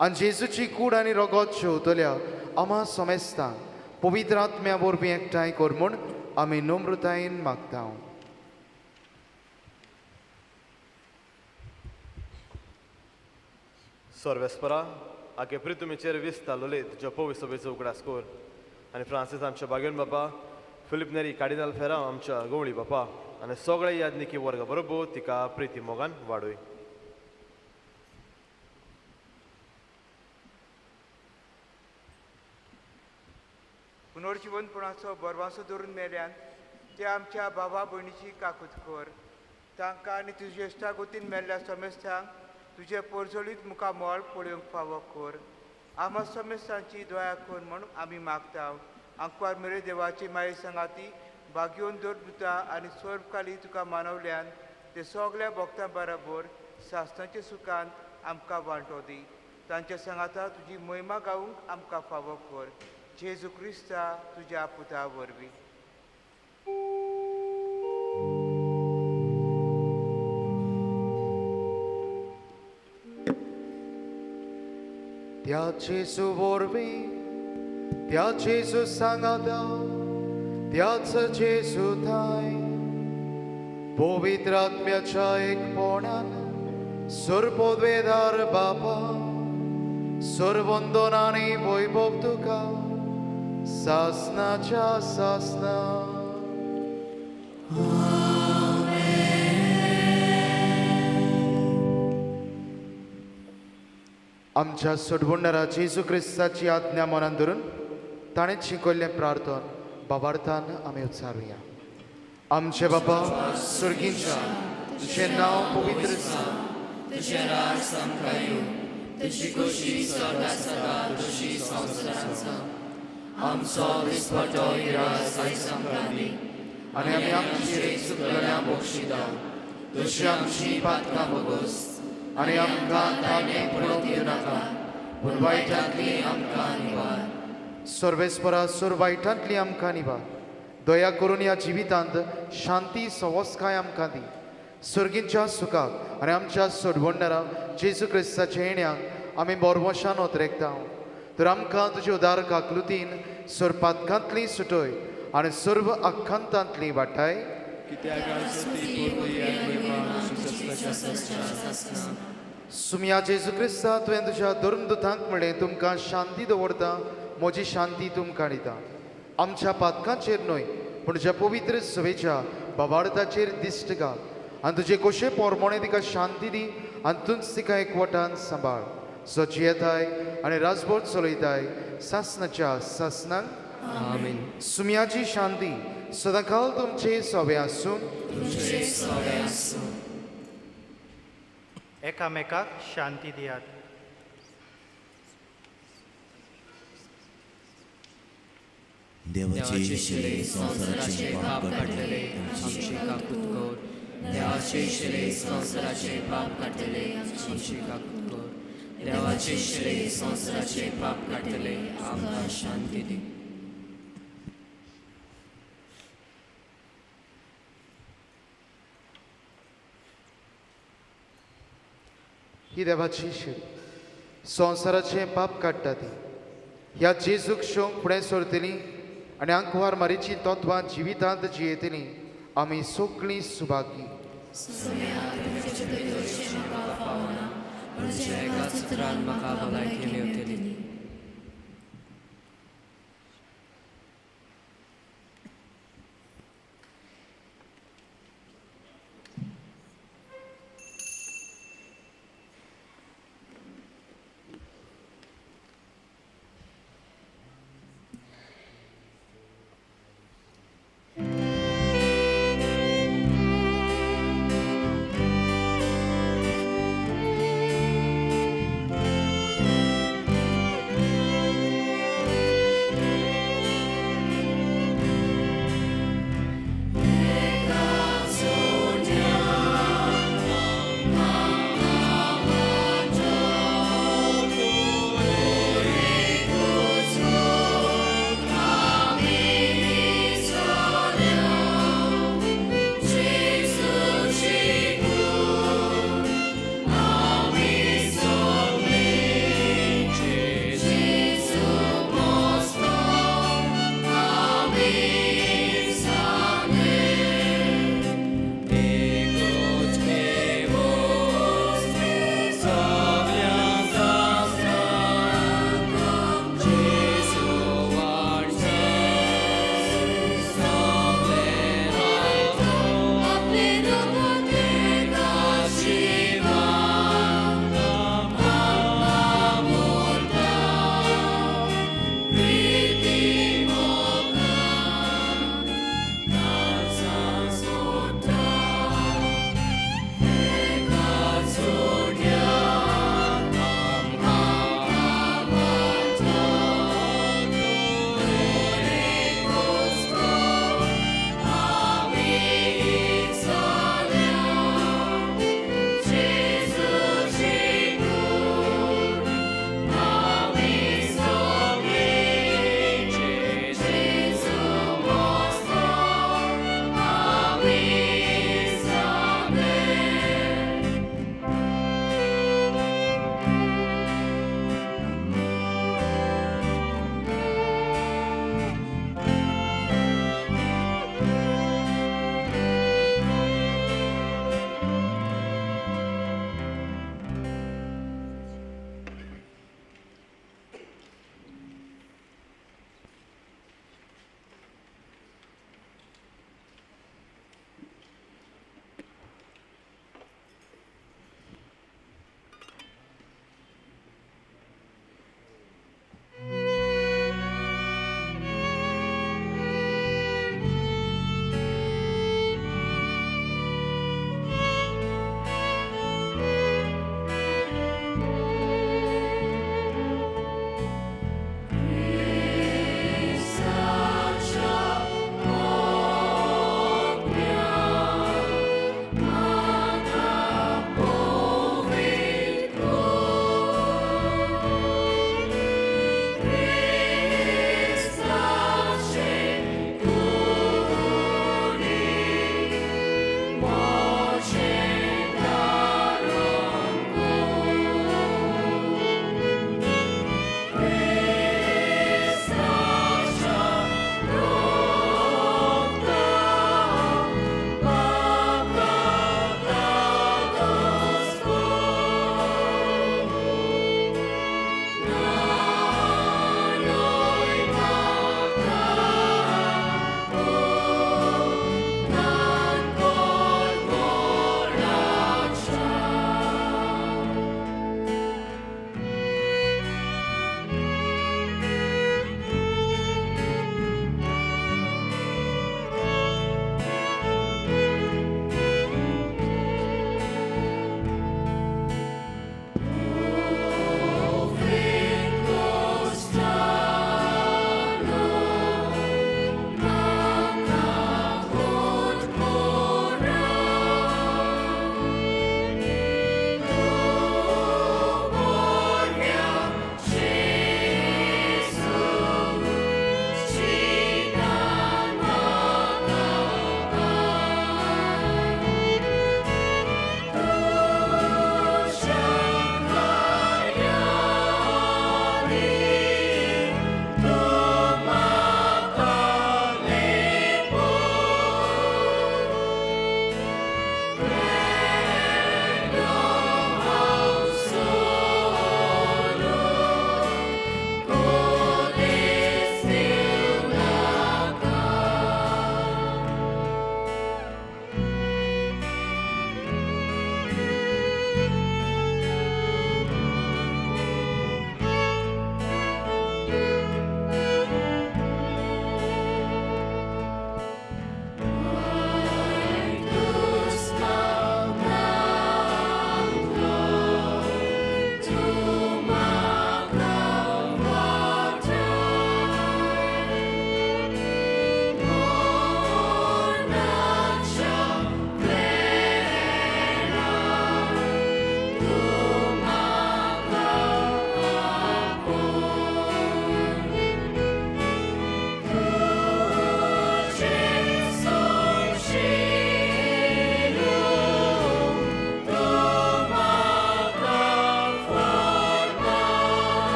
आनी जेजूची कूड आनी रगत शेवतल्या आम्हा समेस्तांक पवित्र आत्म्या वरवीं एकठांय कर म्हूण आमी नम्रतायेन मागता. सर्वेस्परा आगे प्रितुमीचेर विस्ता लोलयत तुज्या पवित्र सभेचो उगडास कर. आनी फ्रांसीस आमच्या बागेन बापा, फिलिप नेरी कार्डिनल फेरांव आमच्या गवळी बापा आनी सगळे यादनिकी वर्ग बरोबर तिका प्रिती मोगान वाडय. पुनर्जिवंतपणाचो बरवासो धरून मेल्यान ते आमच्या भावा भयणीची काकूत कर. तांकां आनी तुज्या इश्टागोतीन मेल्ल्या समेस्तांक तुजे पोरजोळीत मुखार मोळ पळोवंक फावो कर. आम्हा समेस्तांची दया कर म्हूण आमी मागता. आंकवार मेरे देवाची माये सांगाती भाग्योन दर दुता आनी स्वर्गकाली तुका मानवल्यान ते सगळ्या भक्तां बरोबर सासणाच्या सुखांत आमकां वांटो दी. तांच्या सांगाता तुजी महिमा गावूंक आमकां फावो कर. जेजू क्रिस्ता तुज्या पुता वरवीं. त्या जेजू वरवीं, त्या जेजू सांगाता, त्याच जेजू थाय पवित्र आत्म्याच्या एकपणान सर्वोद्वेदार बापा, सर्वंदन आनी वैभव तुका सासनाच्या सासना. आमच्या सोडवणारा जेजू क्रिस्ताची आज्ञा मनान धरून ताणें शिकयल्लें प्रार्थन बाबार्थान आमी उच्चारुया. आमचे बाबा सुर्गींच्या, तुजें नांव पवित्र जावं, तुजें राज सामका येवं, तुजी खोशी स्वर्गांत जाता तशी संवसारांत जावं. आमचो दिसपट्टो हिरास आयज आमकां दी आनी आमी आमची चुकलेल्या बक्षिता. तशी आमची पातकां बगोस आनी आमकां ताणें पडोवंक दिनाका, पूण वायटांतली आमकां निवार. सर्वेस्परा सुर वायटांतली आमकां निवार. दया करून ह्या जिवितांत शांती सवस्काय आमकां दी. सर्गींच्या सुखाक आनी आमच्या सोडवणारा जेजू क्रिस्ताच्या येण्याक आमी बोरवशान ओतरेकता. तर आमकां तुजे उदार काकलुतीन सुर पातकांतली सुटय आनी सर्व आख्खांतांतली वाटाय. सुम्या जेजू क्रिस्ता तुवें तुज्या धर्मदुतांक म्हणलें, तुमकां शांती दवरता, म्हजी शांती तुमकां दिता. आमच्या पातकांचेर न्हय पूण तुज्या पवित्र सवेच्या बाबार्दाचेर दिश्ट घाल आनी तुजे कशे पोरमोणे तिका शांती दी आनी तूंच तिका एकवटान सांबाळ सोची येताय आनी राजभर चलयताय सासनाच्या सासनान सुम्याची शांती सदांकाल तुमचे सोबे आसून एकामेकाक शांती दियात. देवाचे शिले संसाराचे पाप काढलेले आमची काकूत कर. देवाचे शिले संसाराचे पाप काढलेले आमची काकूत कर. देवाचे शिले संसाराचे पाप काढलेले आमकां शांती दी. ही देवाची शिडी संसाराचे पाप काडटा ती ह्या जेजूक शोंक फुडें सरतली आनी आंकवार मारीची तत्वां जिवितांत जियेतली आमी सगळीं सुभागी. म्हाका भलायकी मेवतली.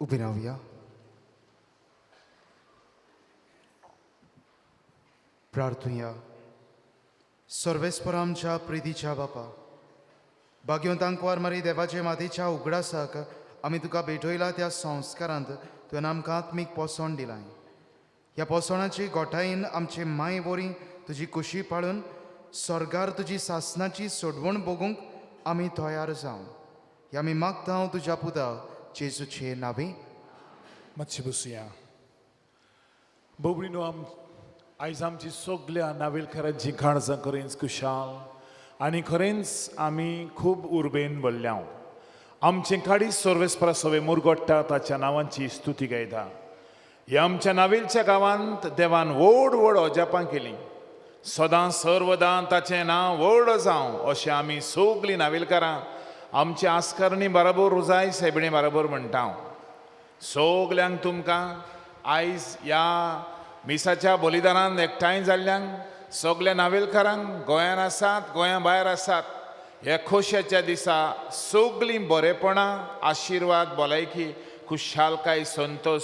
उबी रावया. प्रार्थुया. सर्वेस्पर आमच्या प्रितीच्या बापा, भाग्यवंतांक मारी देवाचे मातीच्या उगडासाक आमी तुका भेटयला त्या संस्कारांत तुवें आमकां आत्मीक पोसण दिलाय. ह्या पोसणाची गोठायेन आमची माय बोरी तुजी कुशी पाळून स्वर्गार तुजी सासनाची सोडवण बगूंक आमी तयार जावं. हे आमी मागता तुज्या पुता जेजूचे नांवे. मातशें बसुया. बोबडीनो आयज आमची सगळ्या नावेलकारांची काळजां खरेंच कुशाल आनी खरेंच आमी खूब उर्बेन भरल्या. आमचे काडी सर्वेस्परा सवे मुरगोडटा ताच्या नांवांची स्तुती गायता. ह्या आमच्या नावेलच्या गांवांत देवान व्हड व्हड अजापां केलीं. सदां सर्वदां ताचें नांव व्हड जावं अशें आमी सगळीं नावेलकारां आमची आस्कारणी बराबर रुजाय सेबणे बराबर म्हणटा. सगल्यांक तुमकां आयज ह्या मिसाच्या बलिदानान एकठांय जाल्ल्यांक सगल्या नावेलकारांक गोंयांत आसात गोंया भायर आसात ह्या खोशयाच्या दिसा सगळीं बरेपणां आशिर्वाद भलायकी खुशालकाय संतोष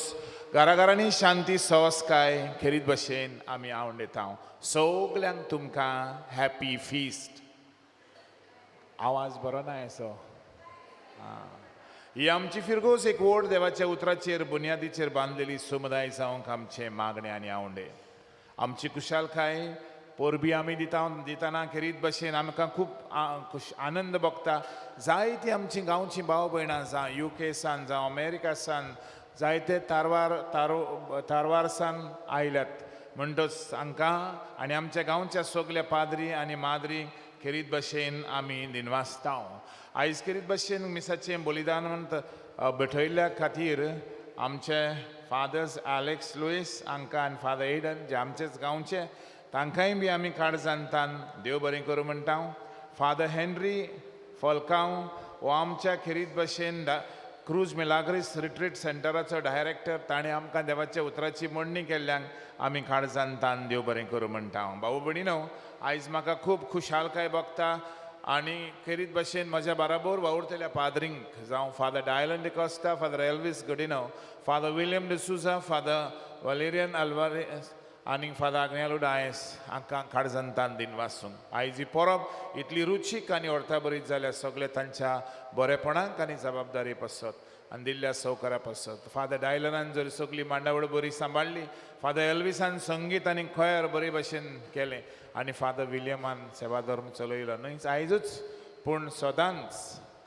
घराघरांनी शांती सवस्काय खेरीत भशेन आमी आवंड येता. सगल्यांक तुमकां हॅपी फिस्ट. आवाज बरो ना असो. ही आमची फिरगोस एक व्हड देवाच्या उतराचेर बुनयादीचेर बांदलेली समुदाय जावंक आमचे मागणे आनी आवंडे. आमची कुशालकाय परबी आमी दिताना खेरीत भशेन आमकां खूब आनंद भोगता. जायतीं आमची गांवची भाव भयणां जावं UK सान जावं अमेरिका सान जायते तारवार सान आयल्यात म्हणटच हांकां आनी आमच्या गांवच्या सगल्या पाद्री आनी माद्री खेरीत भशेन आमी दिनवासता. आयज खेरीत भशेन मिसाचें बलिदानांत भेटयल्ल्या खातीर आमचे फादर्स एलेक्स लुईस हांकां आनी फादर एडन जे आमचेच गांवचे तांकांय बी आमी काळजांतान देव बरें करूं म्हणटा. फादर हेनरी फॉल्कांव हो आमच्या खेरीत भशेन क्रूज मिलाग्रीस रिट्रीट सेंटराचो डायरेक्टर ताणें आमकां देवाच्या उतराची मोडणी केल्ल्यांक आमी काळजांतान देव बरें करूं म्हणटा. भाऊ भयणीनो, आयज म्हाका खूब खुशालकाय भोगता आनी खेरीत भशेन म्हज्या बराबर वावुरतल्या पाद्रींक जावं Father Dylan D'Costa, Father Elvis Godinho, Father William D'Souza, Father Valerian Alvares आनी फादर आग्नेलो डायस हांकां काळजांतान दिनवासूंक. आयज ही परब इतली रुचीक आनी अर्थबरीत जाल्या सगळे तांच्या बरेपणाक आनी जबाबदारी पसत आनी दिल्ल्या सौकारा पसत. फादर डायलनान जर सगळी मांडावळ बरी सांबाळली, फादर एल्विसान संगीत आनी खयर बरे भशेन केलें आनी फादर विलियमान सेवा धर्म चलयलो न्हय आयजूच पूण सदांच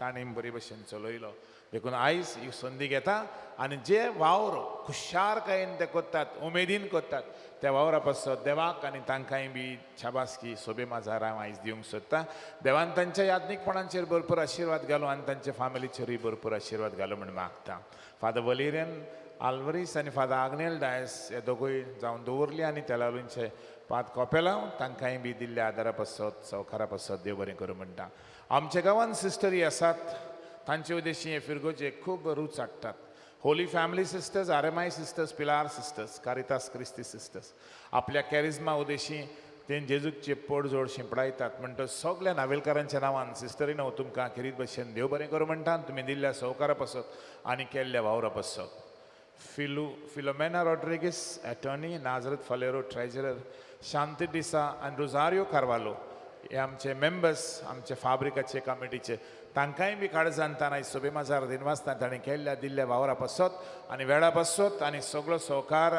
ताणें बरे भशेन चलयलो. देखून आयज ही संदी घेता आनी जे वावर खुशारकायेन ते कोत्तात उमेदीन कोत्तात त्या वावरा पासत देवाक आनी तांकांय बी शाबासकी सोबे माजार हांव आयज दिवंक सोदता. देवान तांच्या यात्नीकपणाचेर भरपूर आशिर्वाद घालूं आनी तांच्या फॅमिलीचेरूय भरपूर आशिर्वाद घालूं म्हण मागता. फादर वलेरियन आल्वरीस आनी फादर आग्नेल डायस हे दोगूय जावन दवरली आनी त्या लागूनचे पात कोपेलांव तांकांय बी दिल्ल्या आदारा पासत सौकारा पासत देव बरें करूं म्हणटा. आमच्या गांवांत सिस्टरी आसात तांचे उद्देशी हे फिरगोचे खूब रूच हाडटात. Holy Family sisters, RMI sisters, Pilar sisters, Caritas Christi sisters आपल्या कॅरिझमा उद्देशी ते जेजूचे पोट जोड शिंपडायतात. म्हणटा सगळ्या नावेलकारांच्या नांवान सिस्टरीन हांव तुमकां खेरीत भशेन देव बरें करूं म्हणटा. तुमी दिल्ल्या सौकारा पासत आनी केल्ल्या वावरा पासत. Philomena Rodrigues attorney, नाजरत Faleiro treasurer, शांती डिसा आनी रोजारियो कार्वालो हे आमचे मेंबर्स आमचे फाब्रिकाचे कमिटीचे तांकांय बी काळजांतान आयज सोबे माजार दिनवासता ताणें केल्ल्या दिल्ल्या वावरा पासत आनी वेळा पासत आनी सगळो सहकार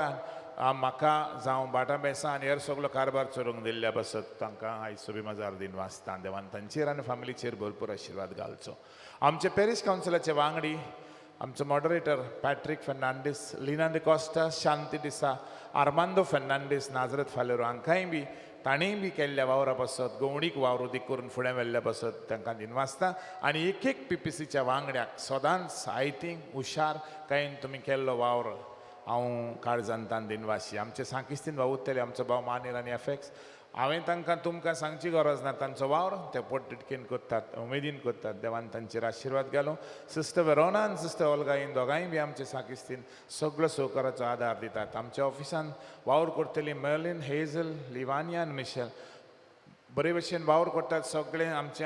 म्हाका जावं बाटा बेसां आनी हेर सगळो कारभार चलोवंक दिल्ल्या पासत तांकां आयज सोबे माजार दिनवासता. देवान तांचेर आनी फॅमिलीचेर भरपूर आशिर्वाद घालचो. आमचे पॅरिश कावन्सिलाचे वांगडी आमचो मॉडरेटर पॅट्रीक फेर्नांडीस, लिना डिकोस्टा, शांती डिसा, आर्मांदो फेर्नांडीस, नाजरत फालेरो हांकांय बी ताणेंय बी केल्ल्या वावरा पासत गवणीक वावर उदीक करून फुडें व्हेल्ल्या पासत तांकां दिनवासता. आनी एक एक PPCच्या वांगड्याक सदांच साहित्यीक हुशार कांय तुमी केल्लो वावर हांव काळजांतान दिनवासी. आमचे सांकिस्तीन वावुरतले आमचो भाव मानेल आनी एफेक्स हांवें तांकां तुमकां सांगची गरज ना. तांचो वावर ते पोट तिडकीन कोत्तात उमेदीन कोत्तात. देवान तांचेर आशिर्वाद घालूं. सिस्टर वेरोना आनी सिस्टर ओल्गा हीं दोगांय बी आमचे सांकिस्तीन सगळो सहकाराचो आदार दितात. आमच्या ऑफिसान वावर करतली मेर्लिन, हेझल, लिवानिया आनी मिशेल बरे भशेन वावर करतात. सगळे आमचे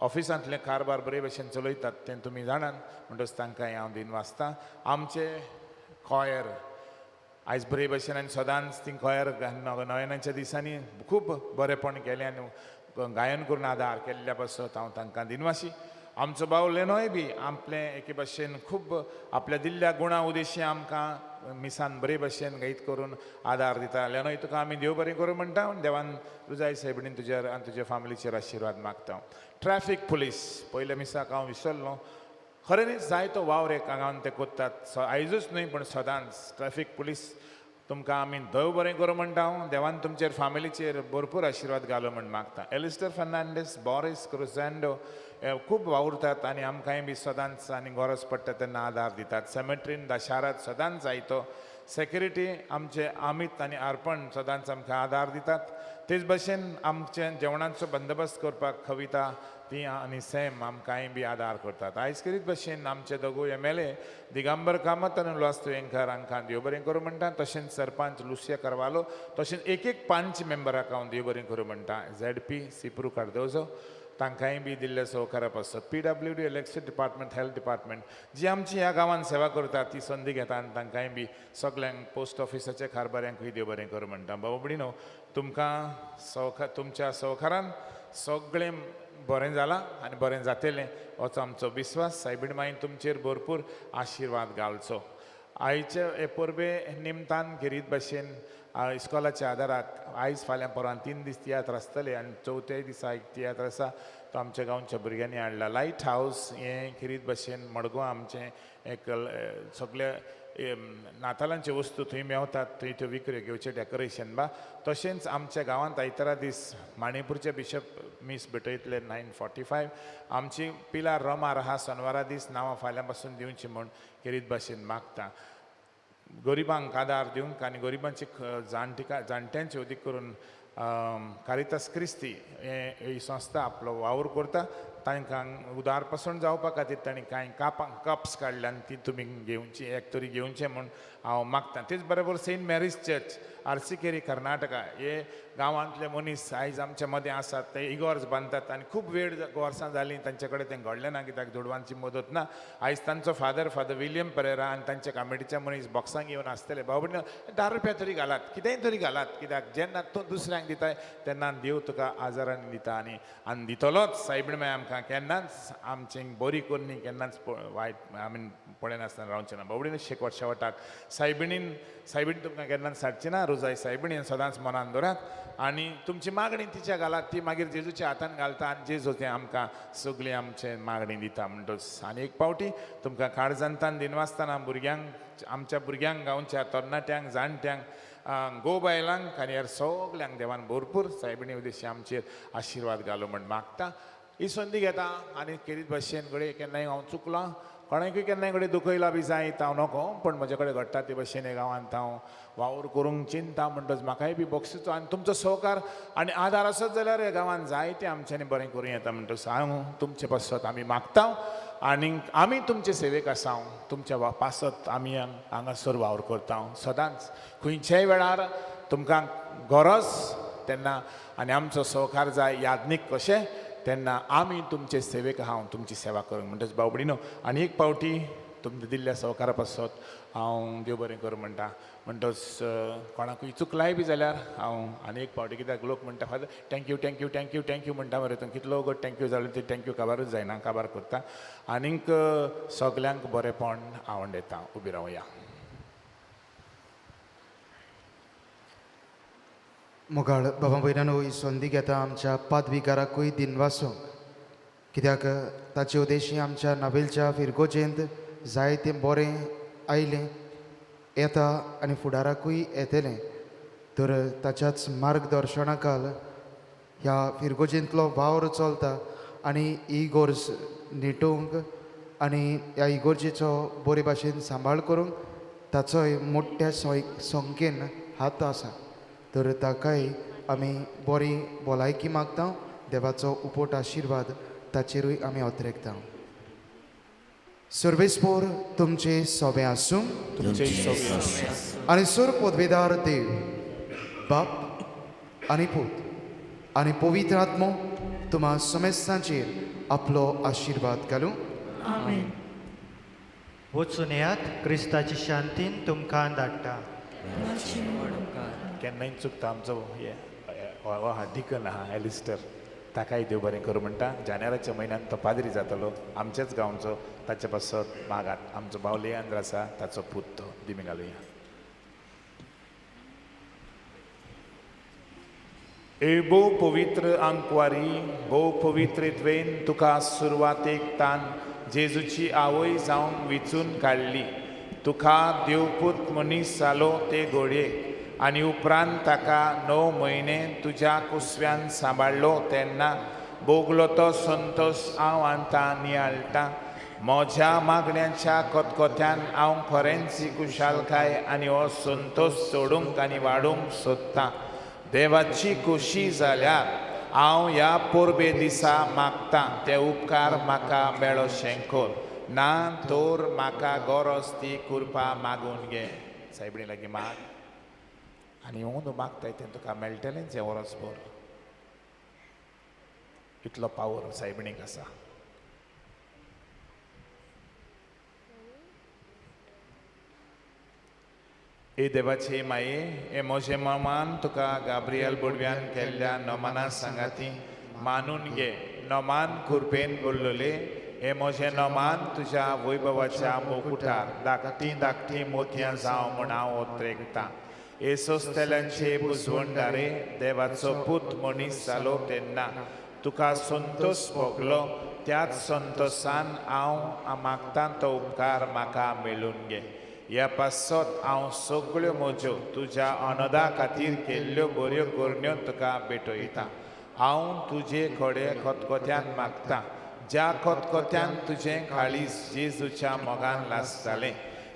ऑफिसांतले कारबार बरे भशेन चलयतात तें तुमी जाणात म्हणटच तांकांय हांव दिन वाचतां. आमचे कॉयर आयज बरे भशेन आनी सदांच ती कॉयर नव्यानाच्या दिसांनी खूब बरेपण केलें आनी गायन करून आदार केल्ल्या पासत हांव तांकां दिनवासी. आमचो भाव लेनोय बी आपले एके भशेन खूब आपल्या दिल्ल्या गुणां उद्देशी आमकां मिसान बरे भशेन गीत करून आदार दिता. लेनोय तुका आमी देव बरें करूं म्हणटा. देवान रुजाय सायबिणीन तुजेर आनी तुज्या फॅमिलीचेर आशिर्वाद मागता. ट्रॅफिक पुलीस पयल्या मिसाक हांव विसरलो. खरेंच जायतो वावर एक हांगान ते कोत्तात. आयजूच न्हय पण सदांच ट्रॅफिक पुलीस तुमकां आमी देव बरें करूं म्हणटा. देवान तुमचेर फॅमिलीचेर भरपूर आशिर्वाद घालो म्हण मागता. एलिस्टर फर्नांडीस, बॉरिस क्रुझॅन्डो खूब वावुरतात आनी आमकांय बी सदांच आनी गरज पडटा तेन्ना आदार दितात. सेमेट्रीन दाशारात सदांच जायतो. सेक्युरिटी आमचे अमित आनी अर्पण सदांच आमकां आदार दितात. तेच भशेन आमचे जेवणाचो बंदोबस्त करपाक कविता ती आनी सॅम आमकांय बी आदार करतात. आयज करीत भशेन आमचे दोगूय MLA दिगंबर कामत आनी उल्हास तुयेंकर हांकां देव बरें करूं म्हणटा. तशेंच सरपंच लुसिया करवालो, तशेंच एक पांच मेंबराक हांव देव बरें करूं म्हणटा. ZP सिप्रू कार्दोजो तांकांय बी दिल्ले सहकाराप आसत. PWD electricity department, health department जी आमची ह्या गांवांत सेवा करतात ती संदी घेता आनी तांकांय बी सगल्यांक पोस्ट ऑफिसाच्या कारभाऱ्यांकूय देव बरें करूं म्हणटा. भाऊ भयणीनो, तुमकां तुमच्या सहकारान सगळें बरें जालां आनी बरें जातलें होच आमचो विस्वास. सायबीण मागीर तुमचेर भरपूर आशिर्वाद घालचो. आयचे हे परबे निमतान गिरीत भशेन इस्कॉलाच्या आदाराक आयज फाल्यां परवां 3 दीस तियात्र आसतले आनी चवथ्या दिसा एक तियात्र आसा तो आमच्या गांवच्या भुरग्यांनी हाडला. लायट हावस हें गिरीत भशेन मडगांव आमचें एक सगळे नातालांच्यो वस्तू थंय मेवतात. थंय त्यो विक्रे घेवचे डेकोरेशन बा. तशेंच आमच्या गांवांत आयतारा दीस माणिपूरचे बिशप मीस भेटयतले 9:45. आमची पिलार रमार आहा शेनवारा दीस नांवां फाल्यां पासून दिवची म्हूण गिरीत भशेन मागता. गरिबांक आदार दिवंक आनी गरिबांची जाणट्यांची अदीक करून कारितास क्रिस्ती ही संस्था आपलो वावर करता. तांकां उदार पसण जावपा खातीर तांणी कांय कप्स काडले आनी ती तुमी घेवची एक तरी घेवचें म्हूण हांव मागतां. तेच बरोबर सेंट मॅरीज चर्च आर्सिकेरी कर्नाटका हे गांवांतले मनीस आयज आमच्या मदें आसात. ते इगोर्ज बांदतात आनी खूब वेळ वर्सां जालीं तांचे कडेन तें घडलें ना कित्याक दुडवांची मदत ना. आयज तांचो फादर विलियम पेरेरा आनी तांचे कमिटीचे मनीस बॉक्सांक येवन आसतले. भाऊ भयण, 10 रुपया तरी घालात, कितेंय तरी घालात, कित्याक जेन्ना तूं दुसऱ्यांक दिताय तेन्ना देव तुका आजारांनी दिता आनी दितलोच. सायबीण मागीर आमकां केन्नाच आमची बरी कोन्नी केन्नाच वायट आमी पळयनासतना रावचें ना. भाऊ भयण, शेवटाक सायबिणीन तुमकां केन्नाच साडची ना. रोजाय सायबिणीन सदांच मनान दवरात आनी तुमची मागणी तिच्या घालात. ती मागीर जेजूच्या हातान घालता आनी जेजू तें आमकां सगळी आमचे मागणी दिता म्हणटच. आनी एक पावटी तुमकां काळजांतान दिनवासतना भुरग्यांक, आमच्या भुरग्यांक, गांवच्या तरणाट्यांक, जाणट्यांक, गो बायलांक आनी ह्या सगल्यांक देवान भरपूर सायबिणी उद्देशी आमचेर आशिर्वाद घालो म्हण मागता. ही संदी घेता आनी करीत भशेन घडये केन्नाय हांव चुकलो, कोणाकूय केन्नाय घडये दुखयला बी जायत हांव नको, पण म्हजे कडेन घडटा ते भशेन हे गांवांत हांव वावर करूंक चिंता म्हणटच म्हाकाय बी बक्षिचो आनी तुमचो सहकार आनी आदार आसत जाल्यार हे गांवांत जायते आमच्यांनी बरें करूं येता म्हणटच हांव तुमचे पासत आमी मागता आनी आमी तुमचे सेवेक आसा. तुमच्या पासत आमी हांगासर वावर करता सदांच. खंयच्याय वेळार तुमकां गरज तेन्ना आनी आमचो सहकार जाय यादनीक कशें तेन्ना आमी तुमचे सेवेक हांव तुमची सेवा करूंक म्हणटच. भाऊ भयणीनो, आनी एक पावटी तुमच्या दिल्ल्या सहकारा पासत हांव देव बरें करूं म्हणटा. म्हणटच कोणाकूय चुकलाय बी जाल्यार हांव आनी एक पावटी, कित्याक लोक म्हणटा father thank you thank you thank you thank you म्हणटा मरे, कितलो गो थँक्यू जालो ती थँक्यू काबारूच जायना, काबार करता. आनीक सगल्यांक बरेंपण आवड येता. उबी रावया. मुगाळ बाबा भयणानो, ही संदी घेता आमच्या पादविकाराकूय दिनवासोंक, कित्याक ताचे उद्देशी आमच्या नावेलच्या फिरगोजेंत जायते बरें आयलें, येता आनी फुडाराकूय येतलें. तर ताच्याच मार्गदर्शनाखाल ह्या फिरगोजेंतलो वावर चलता आनी ही इगोर्ज निटोवंक आनी ह्या इगोर्जेचो बरे भाशेन सांबाळ करूंक ताचोय मोठ्या संख्येन हात आसा. तर ताकाय आमी बरी भलायकी मागता. देवाचो उपोट आशिर्वाद ताचेरूय आमी ओतरेकता. सर्वेस्पोर तुमचे सोबे आसूं आनी सुर पदवेदार देव बाप आनी पूत आनी पवित्र आत्मो तुम्हा समेस्तांचेर आपलो आशिर्वाद घालूं. आमेन. वचून येयात, क्रिस्ताची शांतीन तुमकां धाडटा. केन्नाय चुकता आमचो हो डिकन आहा एलिस्टर, ताकाय देव बरें करूं म्हणटा. जानेवारीच्या म्हयन्यात तो पाद्री जातलो आमच्याच गांवचो. ताचे पासत मागात आमचो भाव लेयांद्र आसा, ताचो पूत तो दिमी घालुया. ए भोव पवित्र आंकवारी, भोव पवित्रेत्वेन तुका सुरवातेक तान जेजूची आवय जावन विचून काडली. तुका देवपूत मनीस जालो ते घोडयेक आनी उपरांत ताका 9 म्हयने तुज्या कुसव्यान सांबाळ्ळो तेन्ना भोगलो तो संतोश हांव आतां नियाळटां. म्हज्या मागण्यांच्या कोतकोत्यान हांव खरेंच कुशालकाय आनी हो संतोष सोडूंक आनी वाडूंक सोदतां. देवाची खोशी जाल्यार हांव ह्या पोरबे दिसा मागतां ते उपकार म्हाका मेळो शेंकोर. ना तोर म्हाका गरज ती कृपा मागून घे. सायबणी लागीं माग आनी हांव मागताय तें तुका मेळटलेंच हें वरसभर. इतलो पावर सायबणीक आसा. ए देवाचे माये, हे म्हजे ममान तुका गाब्रियल बुडव्यान केल्ल्या नोमाना सांगाती मानून घे. नोमान कृपेन बोल्लोले हे म्हजे नोमान तुज्या वैभवाच्या मुकुटार धाकटी धाकटी मोतयां जावं म्हूण हांव ओत्रेकतां. हे सोस्तेल्यांचे बुजवणदारे, देवाचो पूत मनीस जालो तेन्ना तुका संतोष भोगलो. त्याच संतोशान हांव मागतां तो उपकार म्हाका मेळून घे. ह्या पासत हांव सगळ्यो म्हज्यो तुज्या अनदा खातीर केल्ल्यो बऱ्यो करण्यो तुका भेटयतां. हांव तुजे कडेन खतखत्यान मागतां. ज्या खतखत्यान तुजें काळीज जेजूच्या मोगान लासतालें.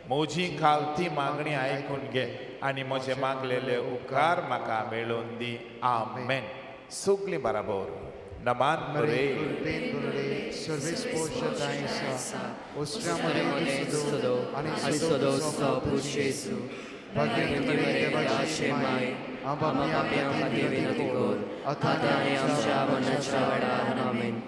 म्हजी खालती मागणी आयकून घे आनी म्हजे मागलेले उपकार म्हाका मेळोवन दी. आमेन. सगळीं बराबर नमान बरे. सर्वेस पोषकायसा ओस्ट्रामध्ये सुदो आणि सुदो सपूर जेसू भाग्यवती देवाची माय आम्हा खातीर विनंती कर आता आमच्या मनाच्या वेळार. आमेन.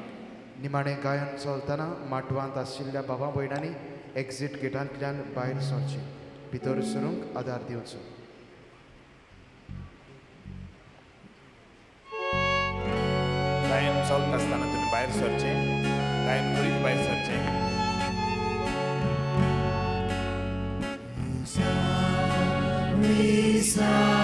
निमाणें गायन चलतना माटवांत आशिल्ल्या बाबा भयणांनी एक्झिट गेटांतल्यान भायर सरचें. भितर सरूंक आदार दिवचो. गायन चलता आसतना तुमी भायर सरचें. गायन करीत भायर सरचें. Lisa.